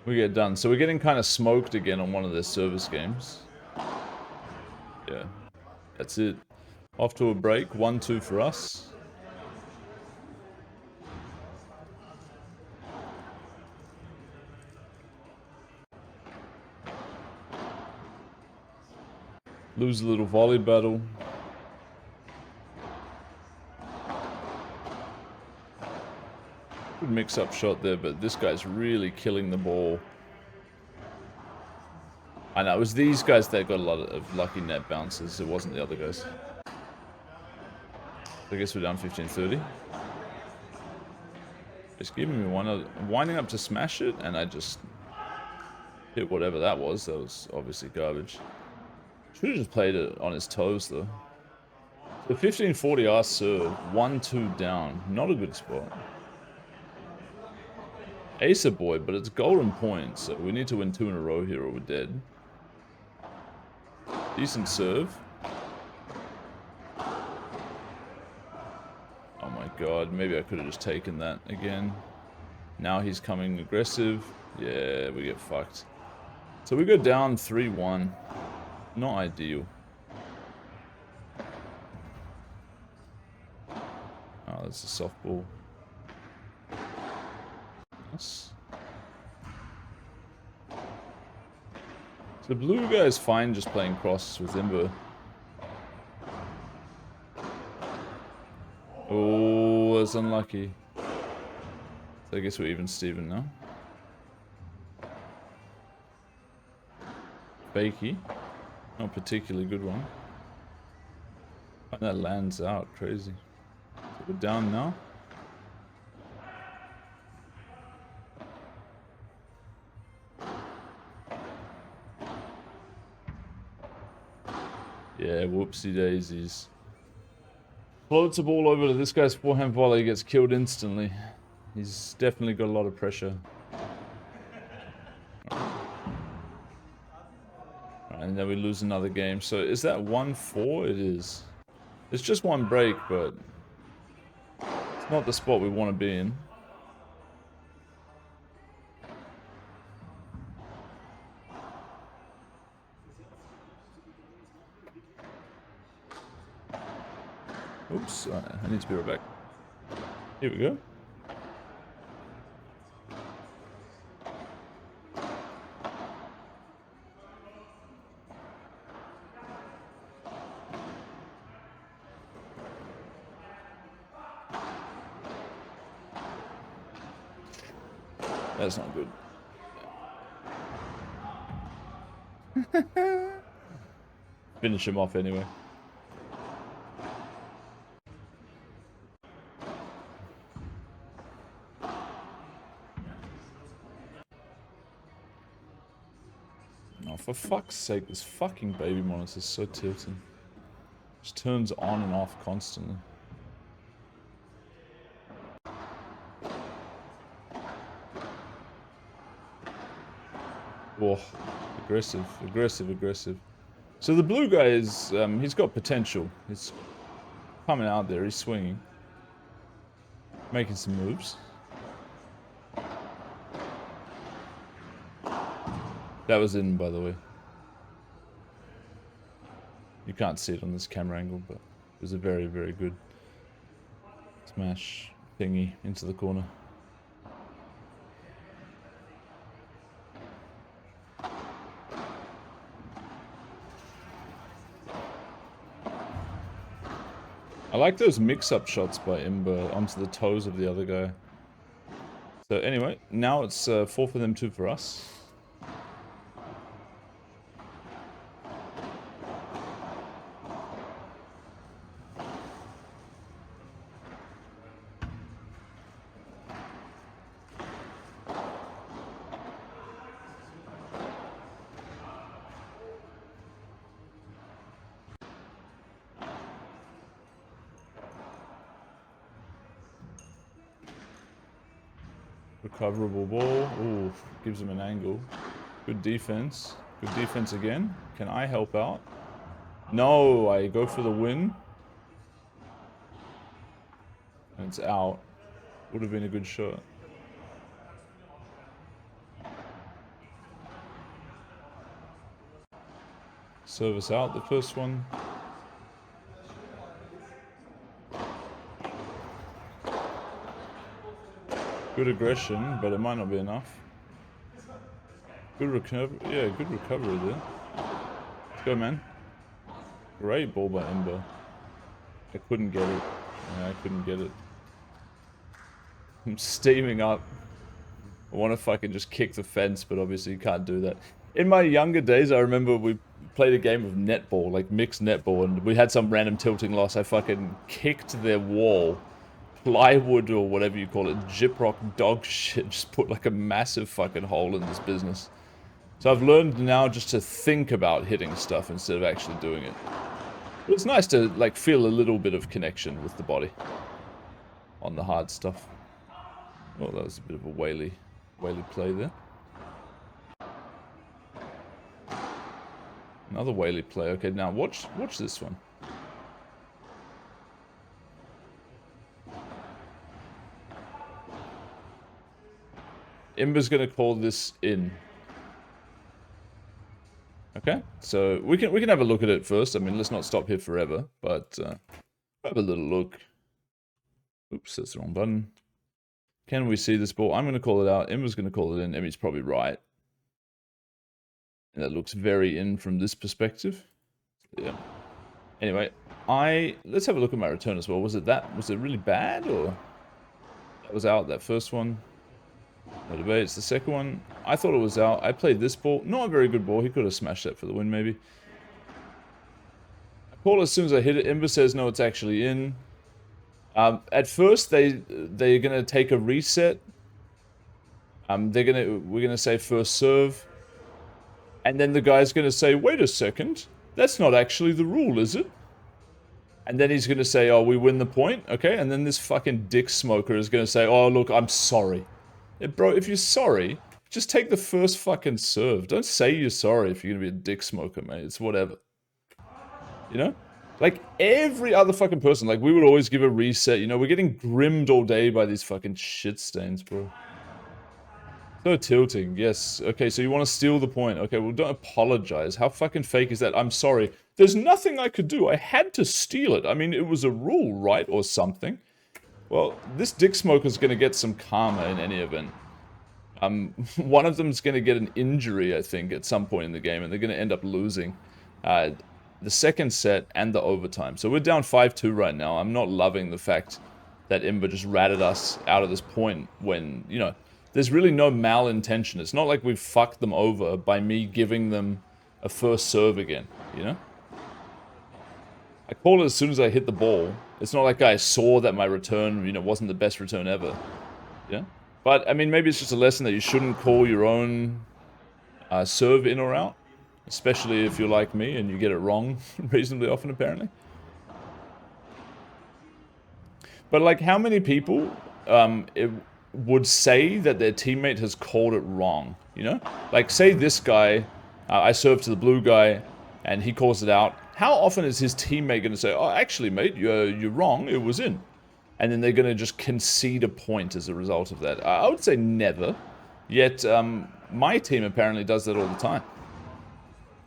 We get done. So we're getting kind of smoked again on one of their service games. Yeah. That's it. Off to a break. 1-2 for us. Lose a little volley battle. Good mix-up shot there, but this guy's really killing the ball. I know, it was these guys that got a lot of lucky net bounces. It wasn't the other guys. I guess we're down 15-30. Just giving me one. Winding up to smash it, and I just hit whatever that was. That was obviously garbage. Should have just played it on his toes, though. So 15-40 our serve. 1-2 down. Not a good spot. Acer boy, but it's golden points, so we need to win 2 in a row here or we're dead. Decent serve. Oh my god, maybe I could have just taken that again. Now he's coming aggressive. Yeah, we get fucked. So we go down 3-1. Not ideal. Oh, that's a softball. Nice. The blue guy is fine just playing cross with Imba. Oh, that's unlucky. So I guess we're even Steven now. Bakey. Not particularly good one. And that lands out. Crazy. So we're down now. Yeah, whoopsie daisies. Floats a ball over to this guy's forehand volley, gets killed instantly. He's definitely got a lot of pressure. And then we lose another game. So is that 1-4? It is. It's just one break, but it's not the spot we want to be in. Oops, I need to be right back. Here we go. That's not good. Finish him off anyway. Oh, for fuck's sake, this fucking baby monitor is so tilting. Just turns on and off constantly. Whoa, aggressive, aggressive, aggressive. So the blue guy is, he's got potential. He's coming out there, he's swinging. Making some moves. That was in, by the way. You can't see it on this camera angle, but it was a very, very good smash thingy into the corner. I like those mix-up shots by Imba onto the toes of the other guy. So anyway, now it's 4 for them, 2 for us. Recoverable ball. Ooh, gives him an angle. Good defense. Good defense again. Can I help out? No, I go for the win. And it's out. Would have been a good shot. Service out the first one. Good aggression, but it might not be enough. Good recovery. Yeah, good recovery there. Let's go, man. Great ball by Imba. I couldn't get it. Yeah, I couldn't get it. I'm steaming up. I want to fucking just kick the fence, but obviously you can't do that. In my younger days, I remember we played a game of netball, like mixed netball, and we had some random tilting loss. I fucking kicked their wall, plywood or whatever you call it, gyprock dog shit, just put like a massive fucking hole in this business. So I've learned now just to think about hitting stuff instead of actually doing it. But it's nice to like feel a little bit of connection with the body on the hard stuff. Oh, that was a bit of a whaley play there. Another whaley play. Okay, now watch this one. Imba's gonna call this in. Okay, so we can have a look at it first. I mean, let's not stop here forever, but have a little look. Oops, that's the wrong button. Can we see this ball? I'm gonna call it out. Imba's gonna call it in. Emmy's probably right. And that looks very in from this perspective. Yeah. Anyway, let's have a look at my return as well. Was it really bad, or that was out, that first one? No debate. It's the second one. I thought it was out. I played this ball. Not a very good ball. He could have smashed that for the win, maybe. I call as soon as I hit it. Imba says no, it's actually in. At first, they're gonna take a reset. We're gonna say first serve, and then the guy's gonna say, wait a second, that's not actually the rule, is it? And then he's gonna say, oh, we win the point, okay? And then this fucking dick smoker is gonna say, oh, look, I'm sorry. Yeah, bro, if you're sorry, just take the first fucking serve. Don't say you're sorry if you're gonna be a dick smoker, mate. It's whatever. You know? Like, every other fucking person, like, we would always give a reset, you know? We're getting grimmed all day by these fucking shit stains, bro. So tilting, yes. Okay, so you want to steal the point. Okay, well, don't apologize. How fucking fake is that? I'm sorry. There's nothing I could do. I had to steal it. I mean, it was a rule, right? Or something. Well, this dick smoker's gonna get some karma in any event. One of them's gonna get an injury, I think, at some point in the game, and they're gonna end up losing. The second set and the overtime. So we're down 5-2 right now. I'm not loving the fact that Imba just ratted us out of this point when, you know, there's really no malintention. It's not like we've fucked them over by me giving them a first serve again, you know? I call it as soon as I hit the ball. It's not like I saw that my return, you know, wasn't the best return ever. Yeah? But, I mean, maybe it's just a lesson that you shouldn't call your own serve in or out. Especially if you're like me and you get it wrong reasonably often, apparently. But, like, how many people would say that their teammate has called it wrong, you know? Like, say this guy, I serve to the blue guy, and he calls it out. How often is his teammate going to say, oh, actually, mate, you're wrong, it was in? And then they're going to just concede a point as a result of that. I would say never. Yet, my team apparently does that all the time.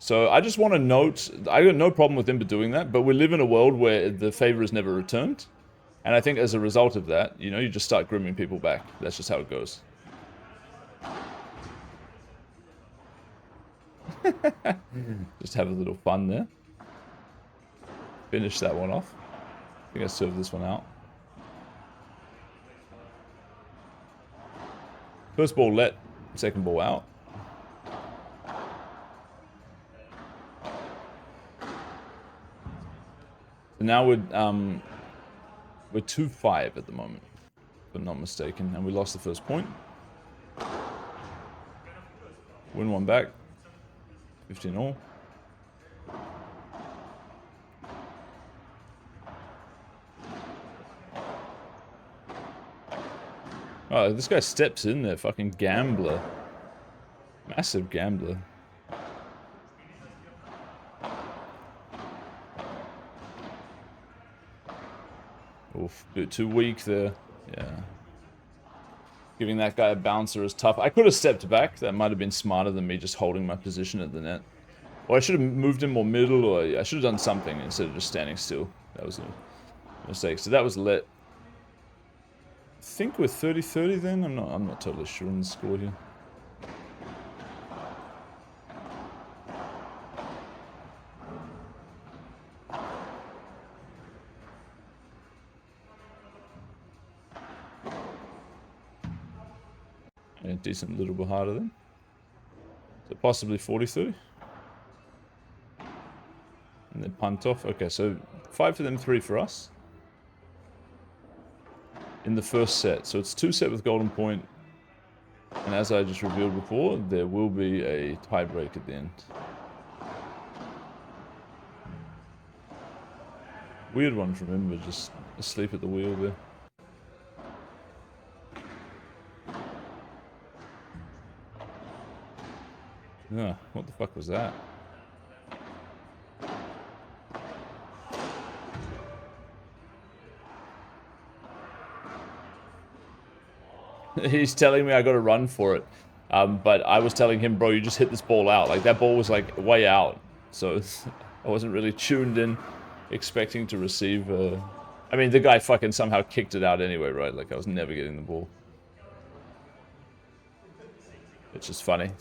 So I just want to note, I got no problem with Imba doing that, but we live in a world where the favor is never returned. And I think as a result of that, you know, you just start grooming people back. That's just how it goes. Just have a little fun there. Finish that one off. I think I served this one out. First ball let, second ball out. So now we're 2-5 at the moment, if I'm not mistaken, and we lost the first point. Win one back. 15-all. Oh, this guy steps in there, fucking gambler. Massive gambler. Oof, a bit too weak there. Yeah. Giving that guy a bouncer is tough. I could have stepped back. That might have been smarter than me just holding my position at the net. Or I should have moved him more middle, or I should have done something instead of just standing still. That was a mistake. So that was let. I think we're 30-30 then? I'm not totally sure on the score here. Yeah, decent little bit harder then. So possibly 40-30. And then punt off. Okay, so 5 for them, 3 for us. In the first set. So it's 2 set with golden point. And as I just revealed before, there will be a tie break at the end. Weird one from Imba, just asleep at the wheel there. Ah, what the fuck was that? He's telling me I gotta run for it. But I was telling him, bro, you just hit this ball out. Like, that ball was, like, way out. So, I wasn't really tuned in, expecting to receive, I mean, the guy fucking somehow kicked it out anyway, right? Like, I was never getting the ball. It's just funny.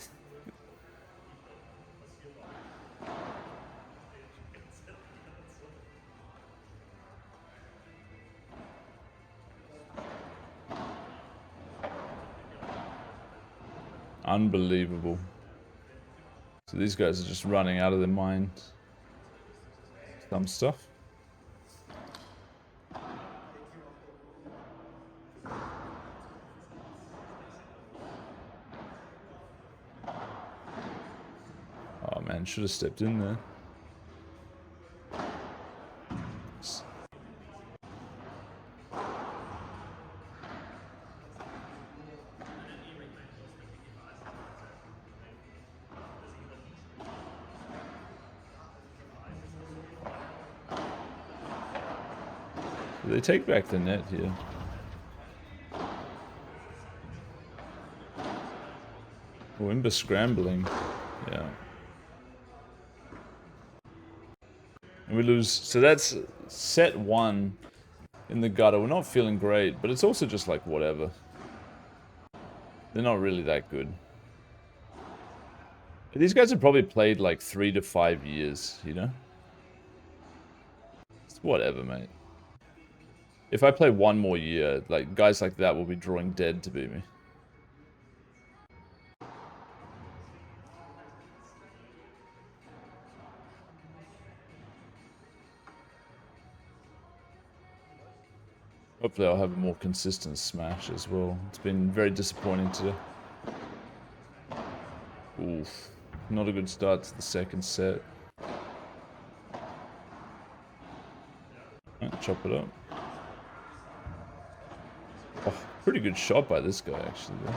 Unbelievable. So these guys are just running out of their mind. Some stuff. Oh man, should have stepped in there. They take back the net here. Oh, Imba scrambling. Yeah. And we lose. So that's set 1 in the gutter. We're not feeling great, but it's also just like whatever. They're not really that good. These guys have probably played like 3 to 5 years, you know? It's whatever, mate. If I play 1 more year, like, guys like that will be drawing dead to beat me. Hopefully I'll have a more consistent smash as well. It's been very disappointing today. Oof. Not a good start to the second set. Right, chop it up. Oh, pretty good shot by this guy, actually. Though.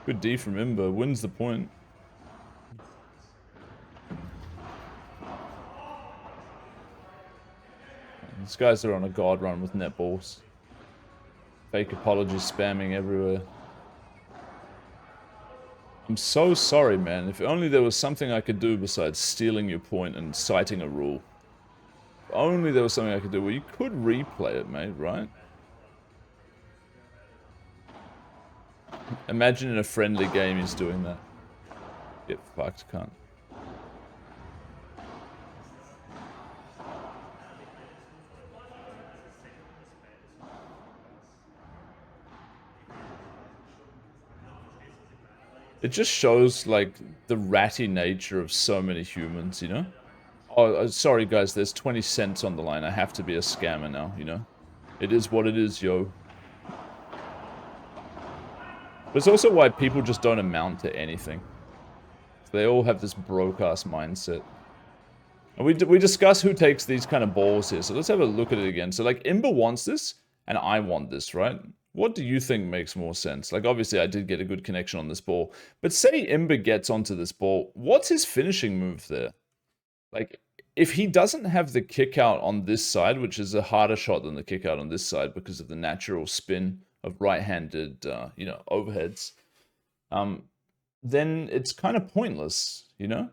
Good D from Imba. Wins the point. These guys are on a god run with netballs. Fake apologies spamming everywhere. I'm so sorry, man. If only there was something I could do besides stealing your point and citing a rule. If only there was something I could do. Well, you could replay it, mate, right? Imagine in a friendly game he's doing that. Get fucked, cunt. It just shows, like, the ratty nature of so many humans, you know? Oh, sorry, guys, there's 20 cents on the line. I have to be a scammer now, you know? It is what it is, yo. But it's also why people just don't amount to anything. They all have this broke-ass mindset. And we discuss who takes these kind of balls here, so let's have a look at it again. So, like, Imba wants this, and I want this, right? What do you think makes more sense? Like, obviously, I did get a good connection on this ball. But say Imba gets onto this ball, what's his finishing move there? Like, if he doesn't have the kick out on this side, which is a harder shot than the kick out on this side because of the natural spin of right-handed, you know, overheads, then it's kind of pointless, you know?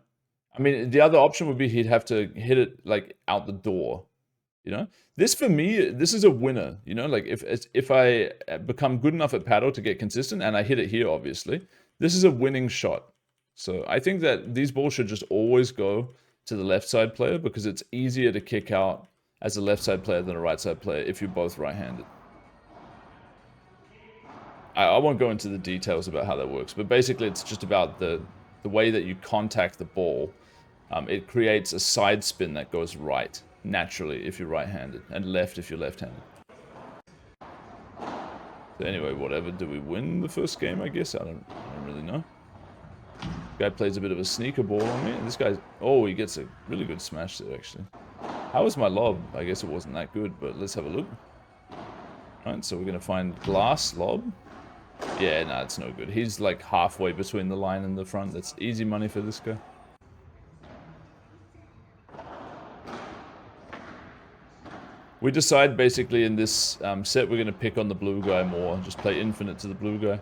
I mean, the other option would be he'd have to hit it, like, out the door, you know? This, for me, this is a winner, you know? Like, if I become good enough at paddle to get consistent, and I hit it here, obviously, this is a winning shot. So I think that these balls should just always go to the left side player because it's easier to kick out as a left side player than a right side player if you're both right-handed. I won't go into the details about how that works, but basically it's just about the way that you contact the ball. It creates a side spin that goes right, naturally, if you're right-handed, and left if you're left-handed. So anyway, whatever. Do we win the first game, I guess? I don't really know. This guy plays a bit of a sneaker ball on me, and this guy... Oh, he gets a really good smash there, actually. How was my lob? I guess it wasn't that good, but let's have a look. Alright, so we're going to find glass lob. Yeah, nah, it's no good. He's like halfway between the line and the front. That's easy money for this guy. We decide basically in this set we're going to pick on the blue guy more. Just play infinite to the blue guy.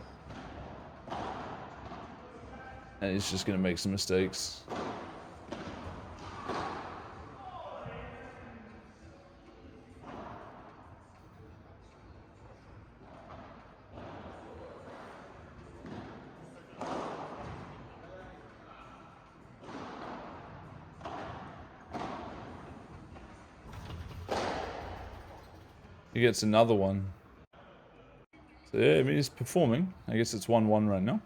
And he's just going to make some mistakes. He gets another one. So yeah, I mean, he's performing. I guess it's 1-1 right now.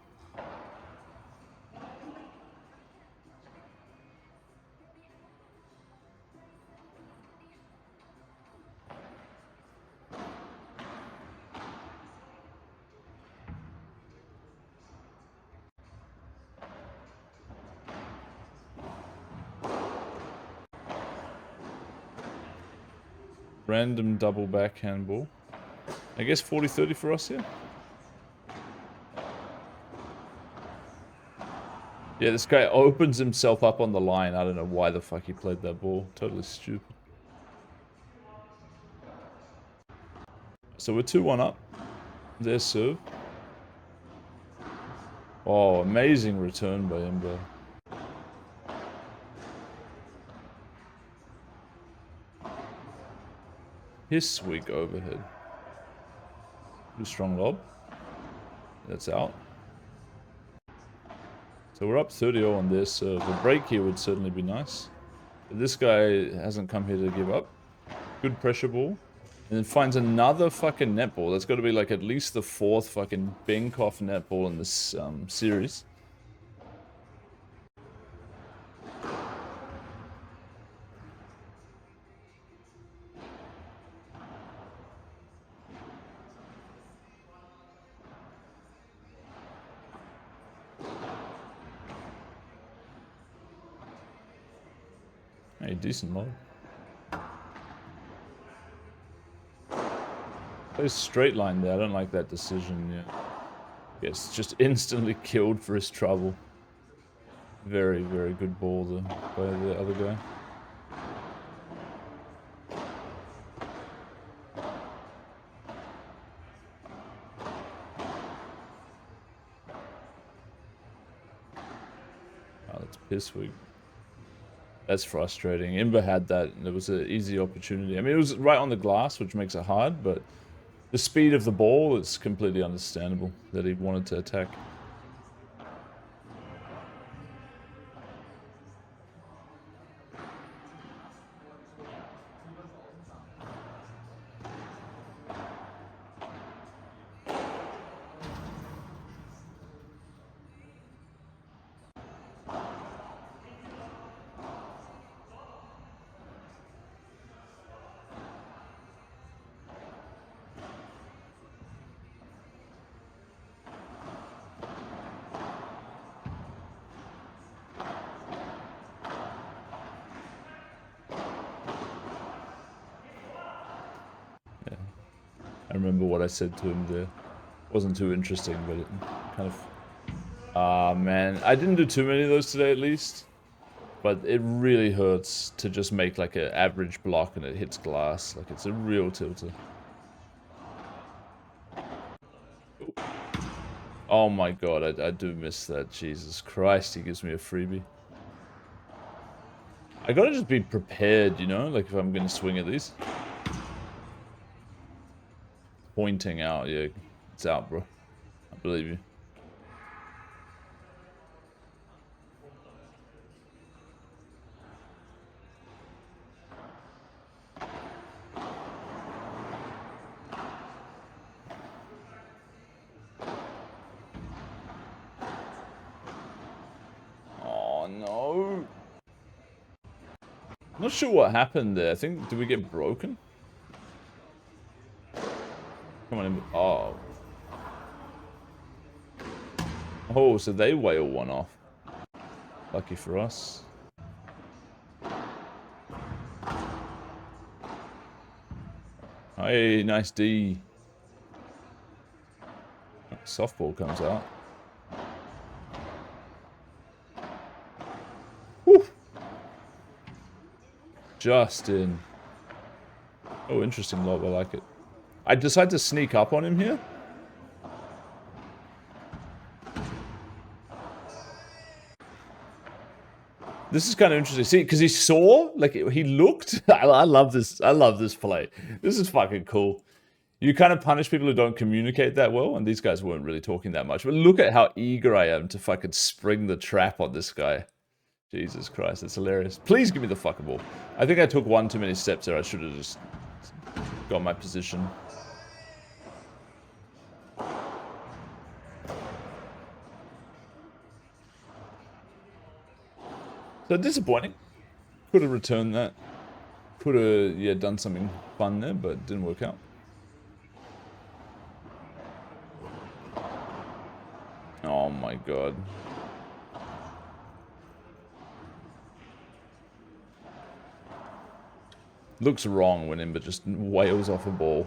Random double backhand ball. I guess 40-30 for us here. Yeah, this guy opens himself up on the line. I don't know why the fuck he played that ball. Totally stupid. So we're 2-1 up. Their serve. Oh, amazing return by Imba. His weak overhead. Too strong lob. That's out. So we're up 30-0 on this. So the break here would certainly be nice. But this guy hasn't come here to give up. Good pressure ball. And then finds another fucking netball. That's got to be like at least the 4th fucking Binkoff netball in this series. Hey, decent lob. Plays straight line there. I don't like that decision. Yeah. Gets just instantly killed for his trouble. Very, very good ball though by the other guy. Oh, that's piss weak. That's frustrating. Imba had that, and it was an easy opportunity. I mean, it was right on the glass, which makes it hard, but the speed of the ball is completely understandable that he wanted to attack. Yeah. I remember what I said to him there. Wasn't too interesting, but it kind of... Ah, man. I didn't do too many of those today, at least. But it really hurts to just make like an average block and it hits glass. Like, it's a real tilter. Oh my god, I do miss that. Jesus Christ, he gives me a freebie. I gotta just be prepared, you know? Like, if I'm gonna swing at these. Pointing out, yeah. It's out, bro. I believe you. no. Not sure what happened there. I think, did we get broken? Come on, Imba. Oh. Oh, so they whale one off. Lucky for us. Hey, nice D. Softball comes out. Woo. Just in. Oh, interesting lob. I like it. I decided to sneak up on him here. This is kind of interesting. See, because he saw, like, he looked. I love this. I love this play. This is fucking cool. You kind of punish people who don't communicate that well, and these guys weren't really talking that much. But look at how eager I am to fucking spring the trap on this guy. Jesus Christ, it's hilarious. Please give me the fucking ball. I think I took one too many steps there. I should have just got my position. So disappointing. Could have returned that. Could have, yeah, done something fun there, but didn't work out. Oh my god. Looks wrong when Imba just wails off a ball.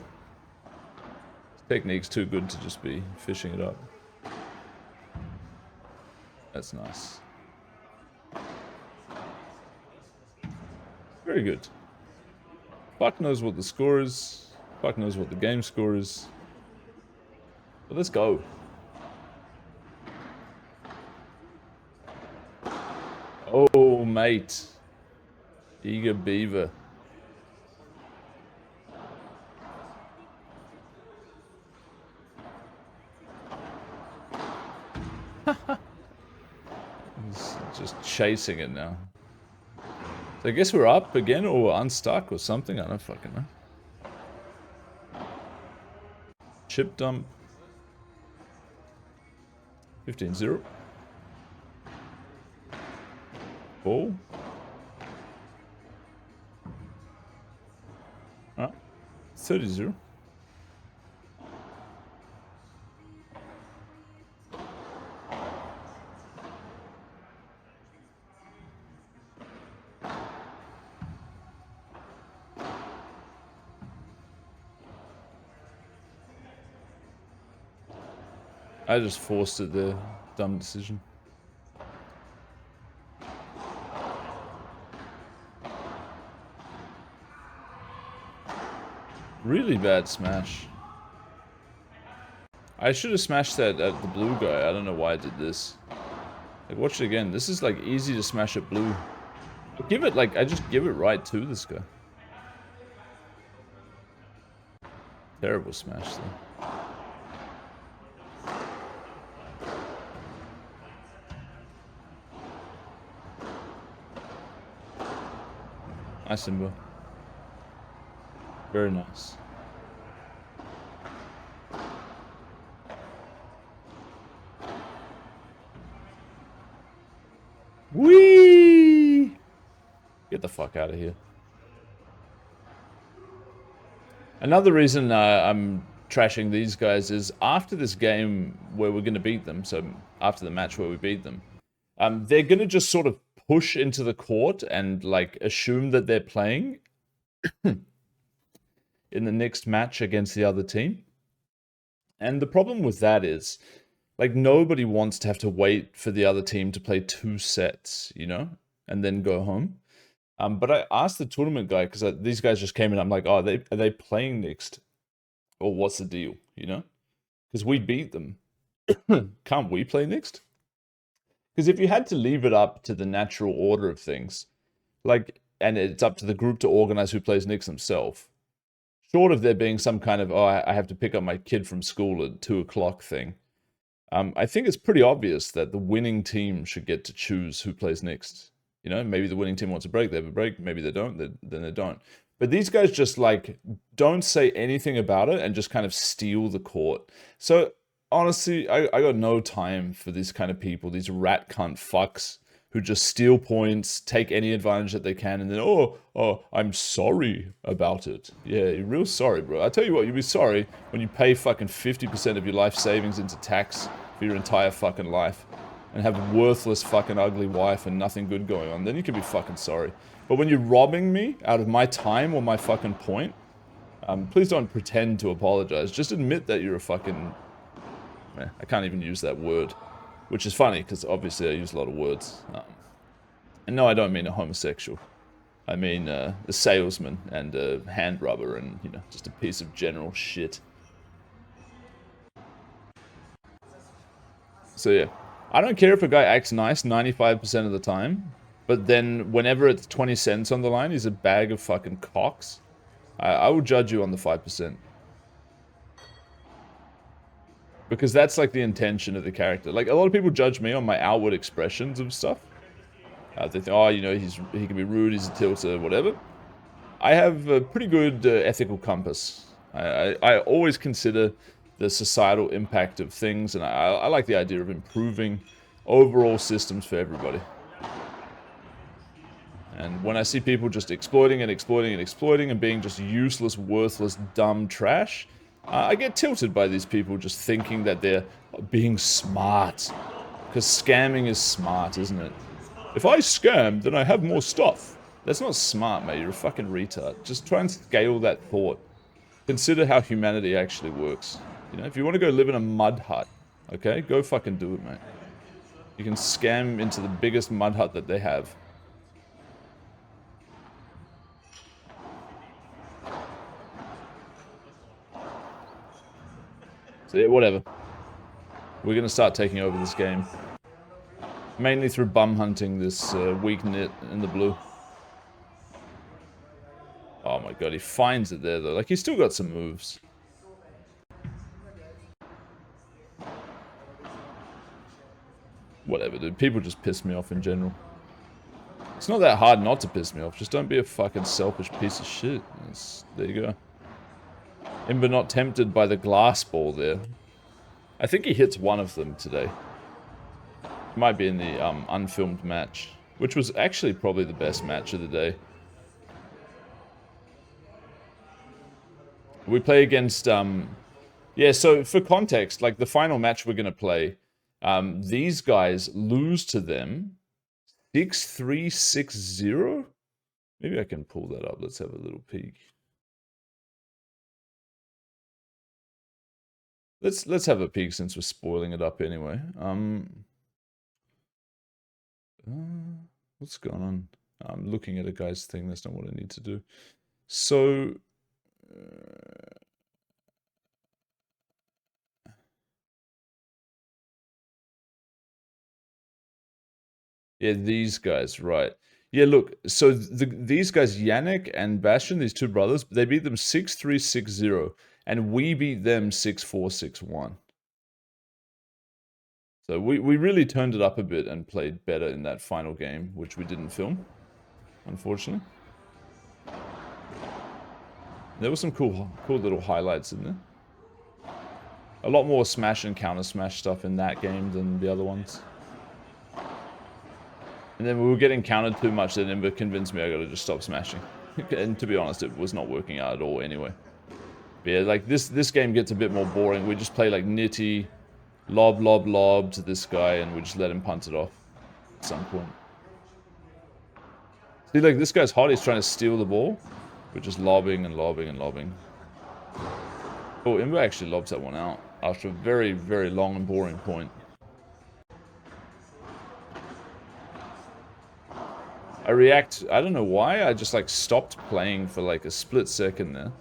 His technique's too good to just be fishing it up. That's nice. Very good. Fuck knows what the score is. Fuck knows what the game score is. But let's go. Oh, mate. Eager beaver. He's just chasing it now. So I guess we're up again, or we're unstuck, or something. I don't fucking know. Chip dump. 15-0. Ball. Alright. 30-0. I just forced it there. Dumb decision. Really bad smash. I should have smashed that at the blue guy. I don't know why I did this. Like, watch it again. This is like easy to smash at blue. Give it like, I just give it right to this guy. Terrible smash though. Nice, Imba. Very nice. Whee! Get the fuck out of here. Another reason I'm trashing these guys is after this game where we're going to beat them, so after the match where we beat them, they're going to just sort of push into the court and like assume that they're playing in the next match against the other team. And the problem with that is, like, nobody wants to have to wait for the other team to play 2 sets, you know, and then go home. But I asked the tournament guy, because these guys just came in, I'm like, oh, are they playing next? Or what's the deal, you know? Because we beat them. Can't we play next? Because if you had to leave it up to the natural order of things, like, and it's up to the group to organize who plays next themselves, short of there being some kind of, oh, I have to pick up my kid from school at 2 o'clock thing, I think it's pretty obvious that the winning team should get to choose who plays next. You know, maybe the winning team wants a break, they have a break, maybe they don't, then they don't. But these guys just, like, don't say anything about it and just kind of steal the court. So, honestly, I got no time for these kind of people, these rat cunt fucks who just steal points, take any advantage that they can, and then, oh, I'm sorry about it. Yeah, you're real sorry, bro. I tell you what, you'll be sorry when you pay fucking 50% of your life savings into tax for your entire fucking life and have a worthless fucking ugly wife and nothing good going on. Then you can be fucking sorry. But when you're robbing me out of my time or my fucking point, please don't pretend to apologize. Just admit that you're a fucking... I can't even use that word. Which is funny, because obviously I use a lot of words. And no, I don't mean a homosexual. I mean a salesman and a hand rubber and, you know, just a piece of general shit. So yeah. I don't care if a guy acts nice 95% of the time, but then whenever it's 20 cents on the line, he's a bag of fucking cocks. I will judge you on the 5%. Because that's like the intention of the character. Like, a lot of people judge me on my outward expressions of stuff. They think, oh, you know, he can be rude, he's a tilter, whatever. I have a pretty good ethical compass. I always consider the societal impact of things, and I like the idea of improving overall systems for everybody. And when I see people just exploiting and exploiting and exploiting and being just useless, worthless, dumb trash, I get tilted by these people just thinking that they're being smart. Because scamming is smart, isn't it? If I scam, then I have more stuff. That's not smart, mate. You're a fucking retard. Just try and scale that thought. Consider how humanity actually works. You know, if you want to go live in a mud hut, okay, go fucking do it, mate. You can scam into the biggest mud hut that they have. So yeah, whatever. We're gonna start taking over this game. Mainly through bum hunting this weak knit in the blue. Oh my god, he finds it there though. Like, he's still got some moves. Whatever, dude. People just piss me off in general. It's not that hard not to piss me off. Just don't be a fucking selfish piece of shit. There you go. Imba not tempted by the glass ball there. I think he hits one of them today. It might be in the unfilmed match, which was actually probably the best match of the day. We play against... yeah, so for context, like the final match we're going to play, these guys lose to them 6-3, 6-0? Maybe I can pull that up. Let's have a little peek. Let's have a peek since we're spoiling it up anyway. What's going on? I'm looking at a guy's thing. That's not what I need to do. So... yeah, these guys, right. Yeah, look, so these guys, Yannick and Bastion, these two brothers, they beat them 6-3, 6-0, and we beat them 6-4, 6-1. So we really turned it up a bit and played better in that final game, which we didn't film, unfortunately. There were some cool little highlights in there. A lot more smash and counter smash stuff in that game than the other ones. And then we were getting countered too much that Imba convinced me I gotta just stop smashing. And to be honest, it was not working out at all anyway. But yeah, like this game gets a bit more boring. We just play like nitty, lob to this guy, and we just let him punt it off at some point. See, like, this guy's hot. He's trying to steal the ball. We're just lobbing and lobbing and lobbing. Oh, Imba actually lobs that one out after a very, very long and boring point. I react, I don't know why, I just like stopped playing for like a split second there.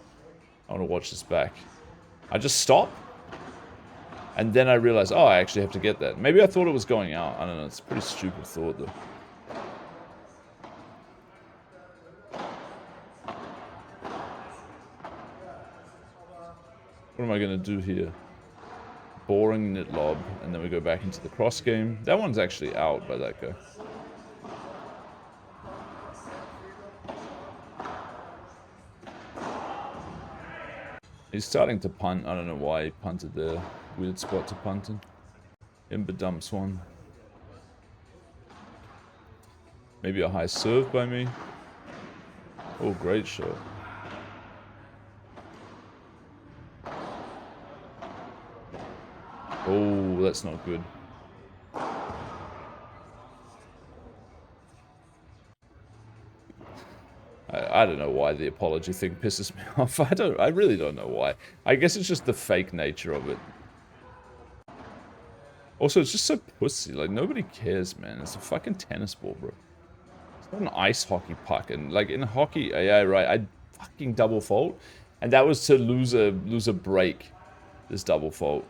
I want to watch this back. I just stopped. And then I realized, oh, I actually have to get that. Maybe I thought it was going out. I don't know, it's a pretty stupid thought though. What am I going to do here? Boring knit lob, and then we go back into the cross game. That one's actually out by that guy. He's starting to punt. I don't know why he punted there. Weird spot to punt in. Imba dumps one. Maybe a high serve by me. Oh, great shot. Oh, that's not good. I don't know why the apology thing pisses me off. I really don't know why. I guess it's just the fake nature of it. Also, it's just so pussy. Like, nobody cares, man. It's a fucking tennis ball, bro. It's not an ice hockey puck. And, like, in hockey, yeah, right, I fucking double fault. And that was to lose a break. This double fault.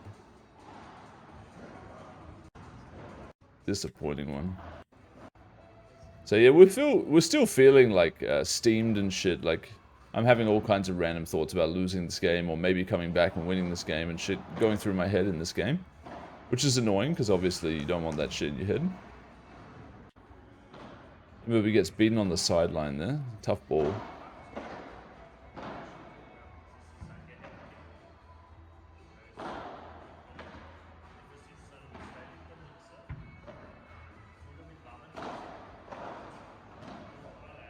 Disappointing one. So, yeah, we're still feeling, like, steamed and shit. Like, I'm having all kinds of random thoughts about losing this game or maybe coming back and winning this game and shit going through my head in this game. Which is annoying, because obviously you don't want that shit in your head. Imba gets beaten on the sideline there. Tough ball.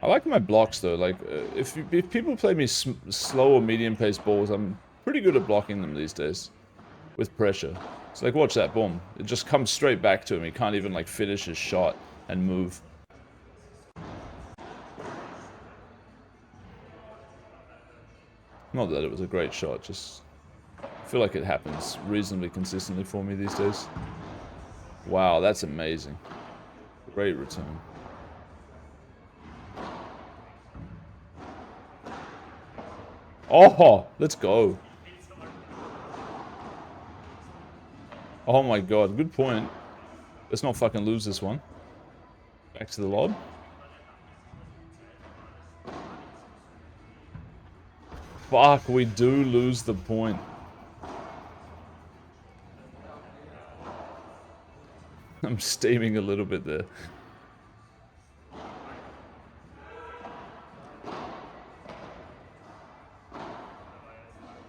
I like my blocks, though. Like, if people play me slow or medium-paced balls, I'm pretty good at blocking them these days. With pressure. So, like, watch that. Boom. It just comes straight back to him. He can't even, like, finish his shot and move. Not that it was a great shot, just... I feel like it happens reasonably consistently for me these days. Wow, that's amazing. Great return. Oh, let's go. Oh my god, good point. Let's not fucking lose this one. Back to the lob. Fuck, we do lose the point. I'm steaming a little bit there.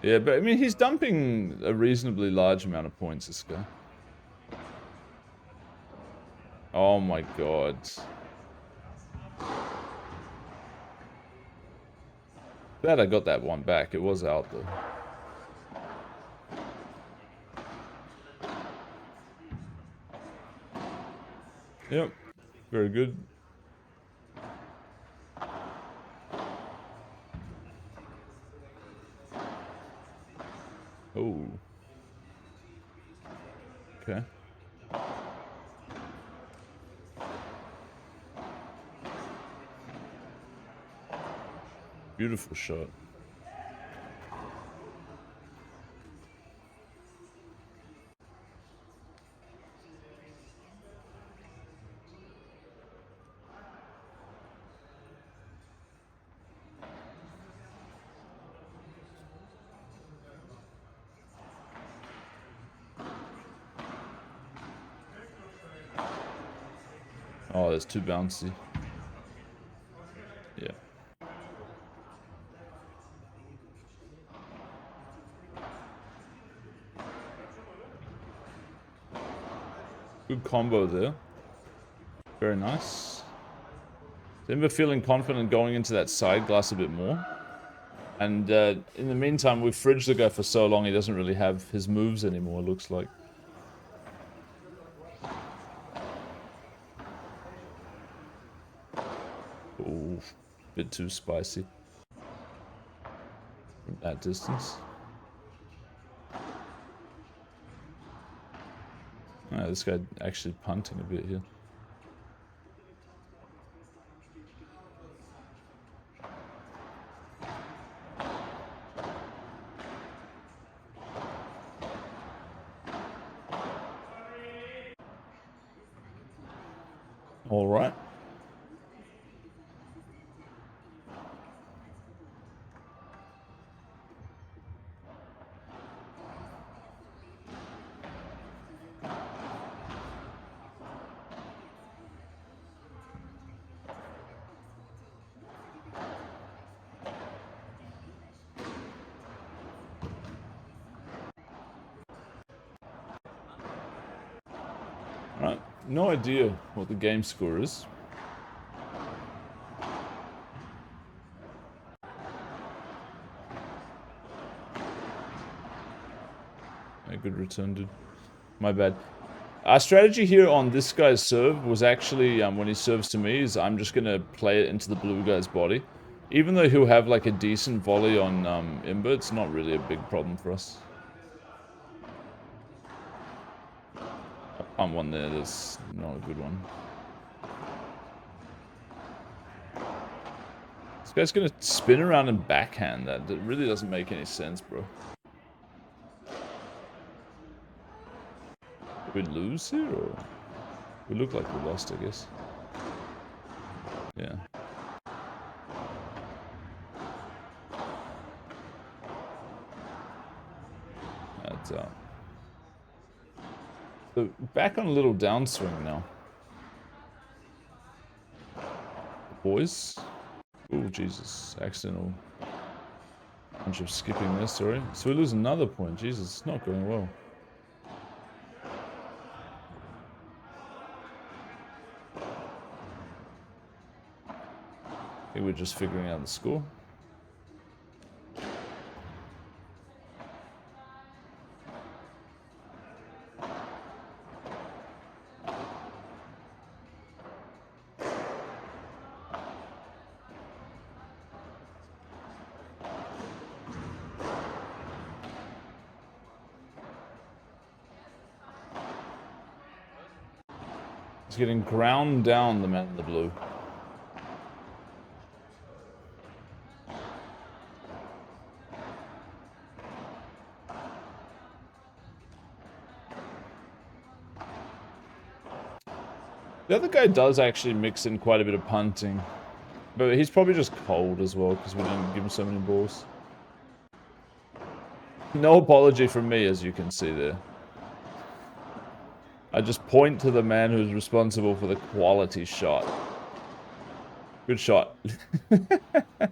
Yeah, but I mean, he's dumping a reasonably large amount of points, this guy. Oh my god. Glad I got that one back. It was out though. Yep. Very good. Oh. Okay. Beautiful shot. Oh, that's too bouncy. Yeah. Good combo there. Very nice. Imba feeling confident going into that side glass a bit more. And in the meantime, we've fridged the guy for so long, he doesn't really have his moves anymore, it looks like. Ooh, bit too spicy. From that distance. Ah, this guy actually punting a bit here. All right. Right. No idea what the game score is. good return, dude. My bad. Our strategy here on this guy's serve was actually, when he serves to me, is I'm just going to play it into the blue guy's body. Even though he'll have like a decent volley on Imba, it's not really a big problem for us. I pumped one there, that's not a good one. This guy's going to spin around and backhand that. That really doesn't make any sense, bro. Did we lose here, or...? We look like we lost, I guess. Yeah. That's out. So, back on a little downswing now. Boys. Oh, Jesus. Accidental bunch of skipping there, sorry. So we lose another point. Jesus, it's not going well. I think we're just figuring out the score. He's getting ground down, the man in the blue. The other guy does actually mix in quite a bit of punting. But he's probably just cold as well, because we didn't give him so many balls. No apology from me, as you can see there. I just point to the man who's responsible for the quality shot. Good shot. At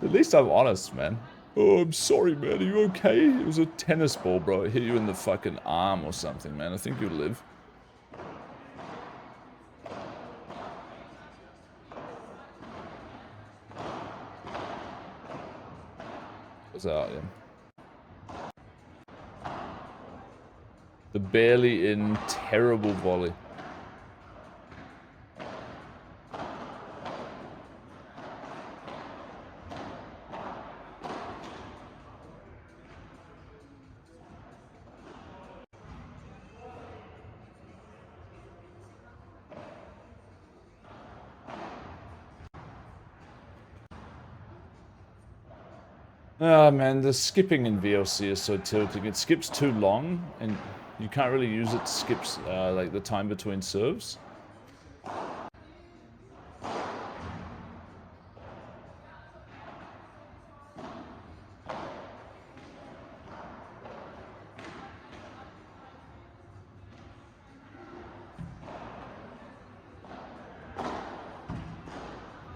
least I'm honest, man. Oh, I'm sorry, man. Are you okay? It was a tennis ball, bro. It hit you in the fucking arm or something, man. I think you'll live. What's out, yeah. The barely in terrible volley. Ah, man, the skipping in VLC is so tilting. It skips too long, and you can't really use it to skip, like, the time between serves.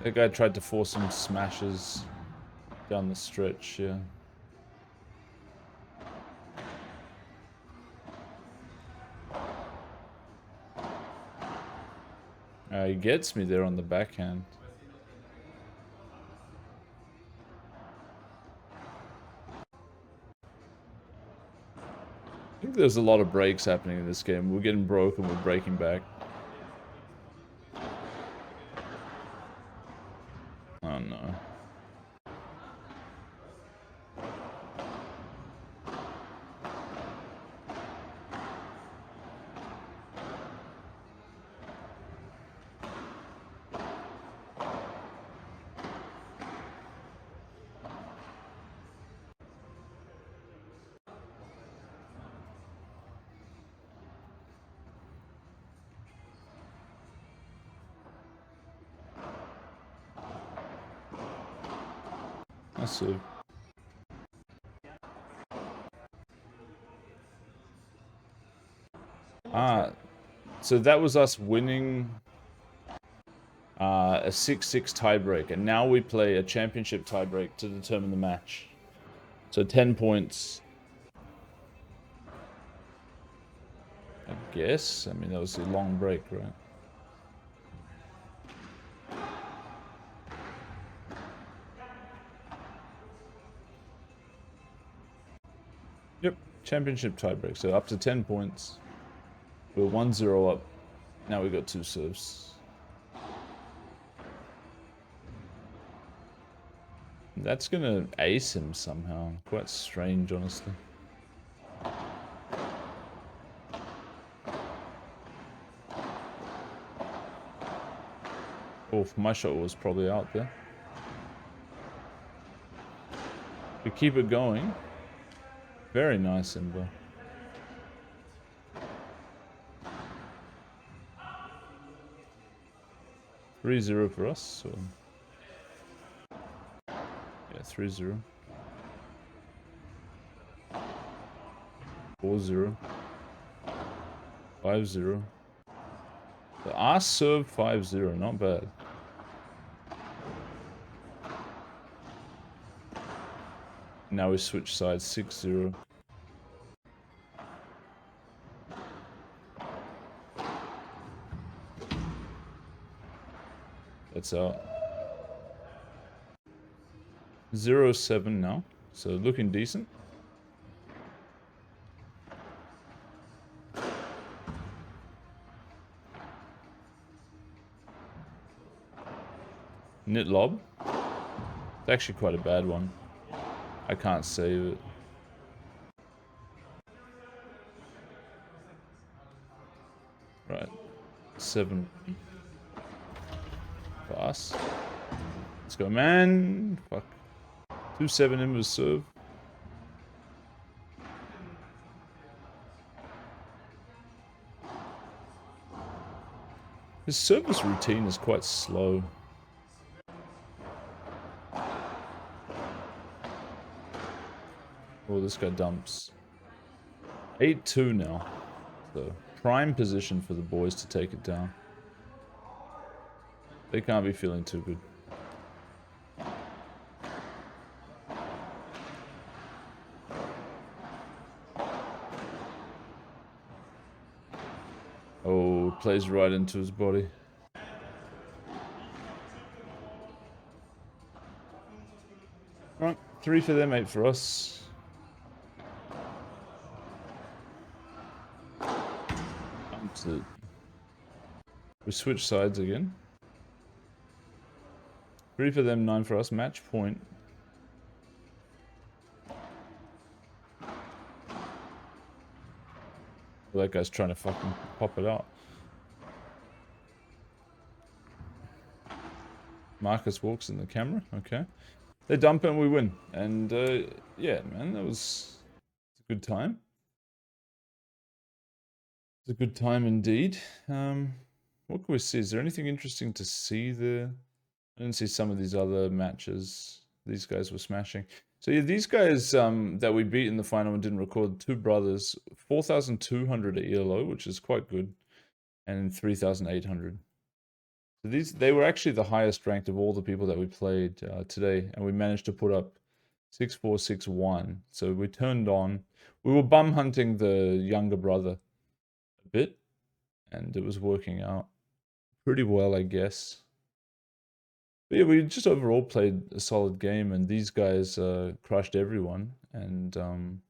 That guy tried to force some smashes down the stretch, yeah. He gets me there on the backhand. I think there's a lot of breaks happening in this game. We're getting broke and we're breaking back. Oh no. I see. Ah, so that was us winning a 6-6 tiebreak, and now we play a championship tiebreak to determine the match. So 10 points. I guess. I mean, that was a long break, right? Yep. Championship tiebreak. So up to 10 points. We're 1-0 up. Now we got 2 serves. That's gonna ace him somehow. Quite strange, honestly. Oh, my shot was probably out there. We keep it going. Very nice, Imba. $3-0 for us. So yeah, 3-0. 4-0. 5-0. The R serve 5-0, not bad. Now we switch sides 6-0. That's out. 0-7 now. So looking decent. Nit lob. It's actually quite a bad one. I can't save it. Right. 7 for us. Let's go, man. Fuck. 2-7 in with serve. His service routine is quite slow. Oh, this guy dumps. 8-2 now. So, prime position for the boys to take it down. They can't be feeling too good. Oh, plays right into his body. Right, 3 for them, 8 for us. We switch sides again. 3 for them, 9 for us. Match point. Well, that guy's trying to fucking pop it out. Marcus walks in the camera. Okay. They dump and we win. And yeah, man, that was a good time. It's a good time indeed. What can we see? Is there anything interesting to see there? I didn't see some of these other matches. These guys were smashing. So yeah, these guys that we beat in the final and didn't record, 2 brothers, 4,200 at ELO, which is quite good, and 3,800. So they were actually the highest ranked of all the people that we played today, and we managed to put up 6-4, 6-1. So we turned on. We were bum hunting the younger brother a bit, and it was working out pretty well, I guess. But yeah, we just overall played a solid game, and these guys crushed everyone, and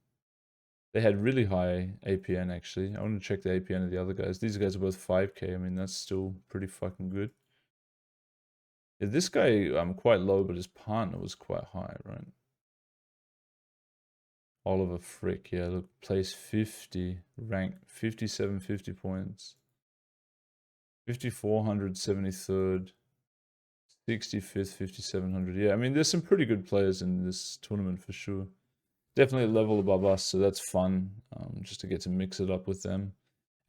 they had really high APN, actually. I want to check the APN of the other guys. These guys are both 5k. I mean, that's still pretty fucking good. Yeah, this guy quite low, but his partner was quite high, right? Oliver Frick, yeah, look, place 50, rank 57, 50 points. 5,400, 73rd. 65th, 5,700. Yeah, I mean, there's some pretty good players in this tournament for sure. Definitely a level above us, so that's fun, just to get to mix it up with them.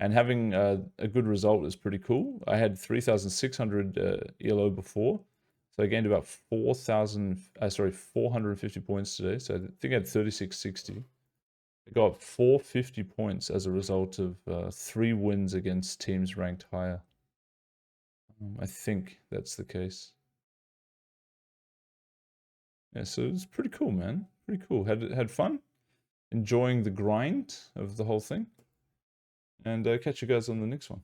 And having a good result is pretty cool. I had 3,600 ELO before, so I gained about 450 points today. So I think I had 3660. I got 450 points as a result of 3 wins against teams ranked higher. I think that's the case. Yeah, so it's pretty cool, man. Pretty cool. Had fun, enjoying the grind of the whole thing. And catch you guys on the next one.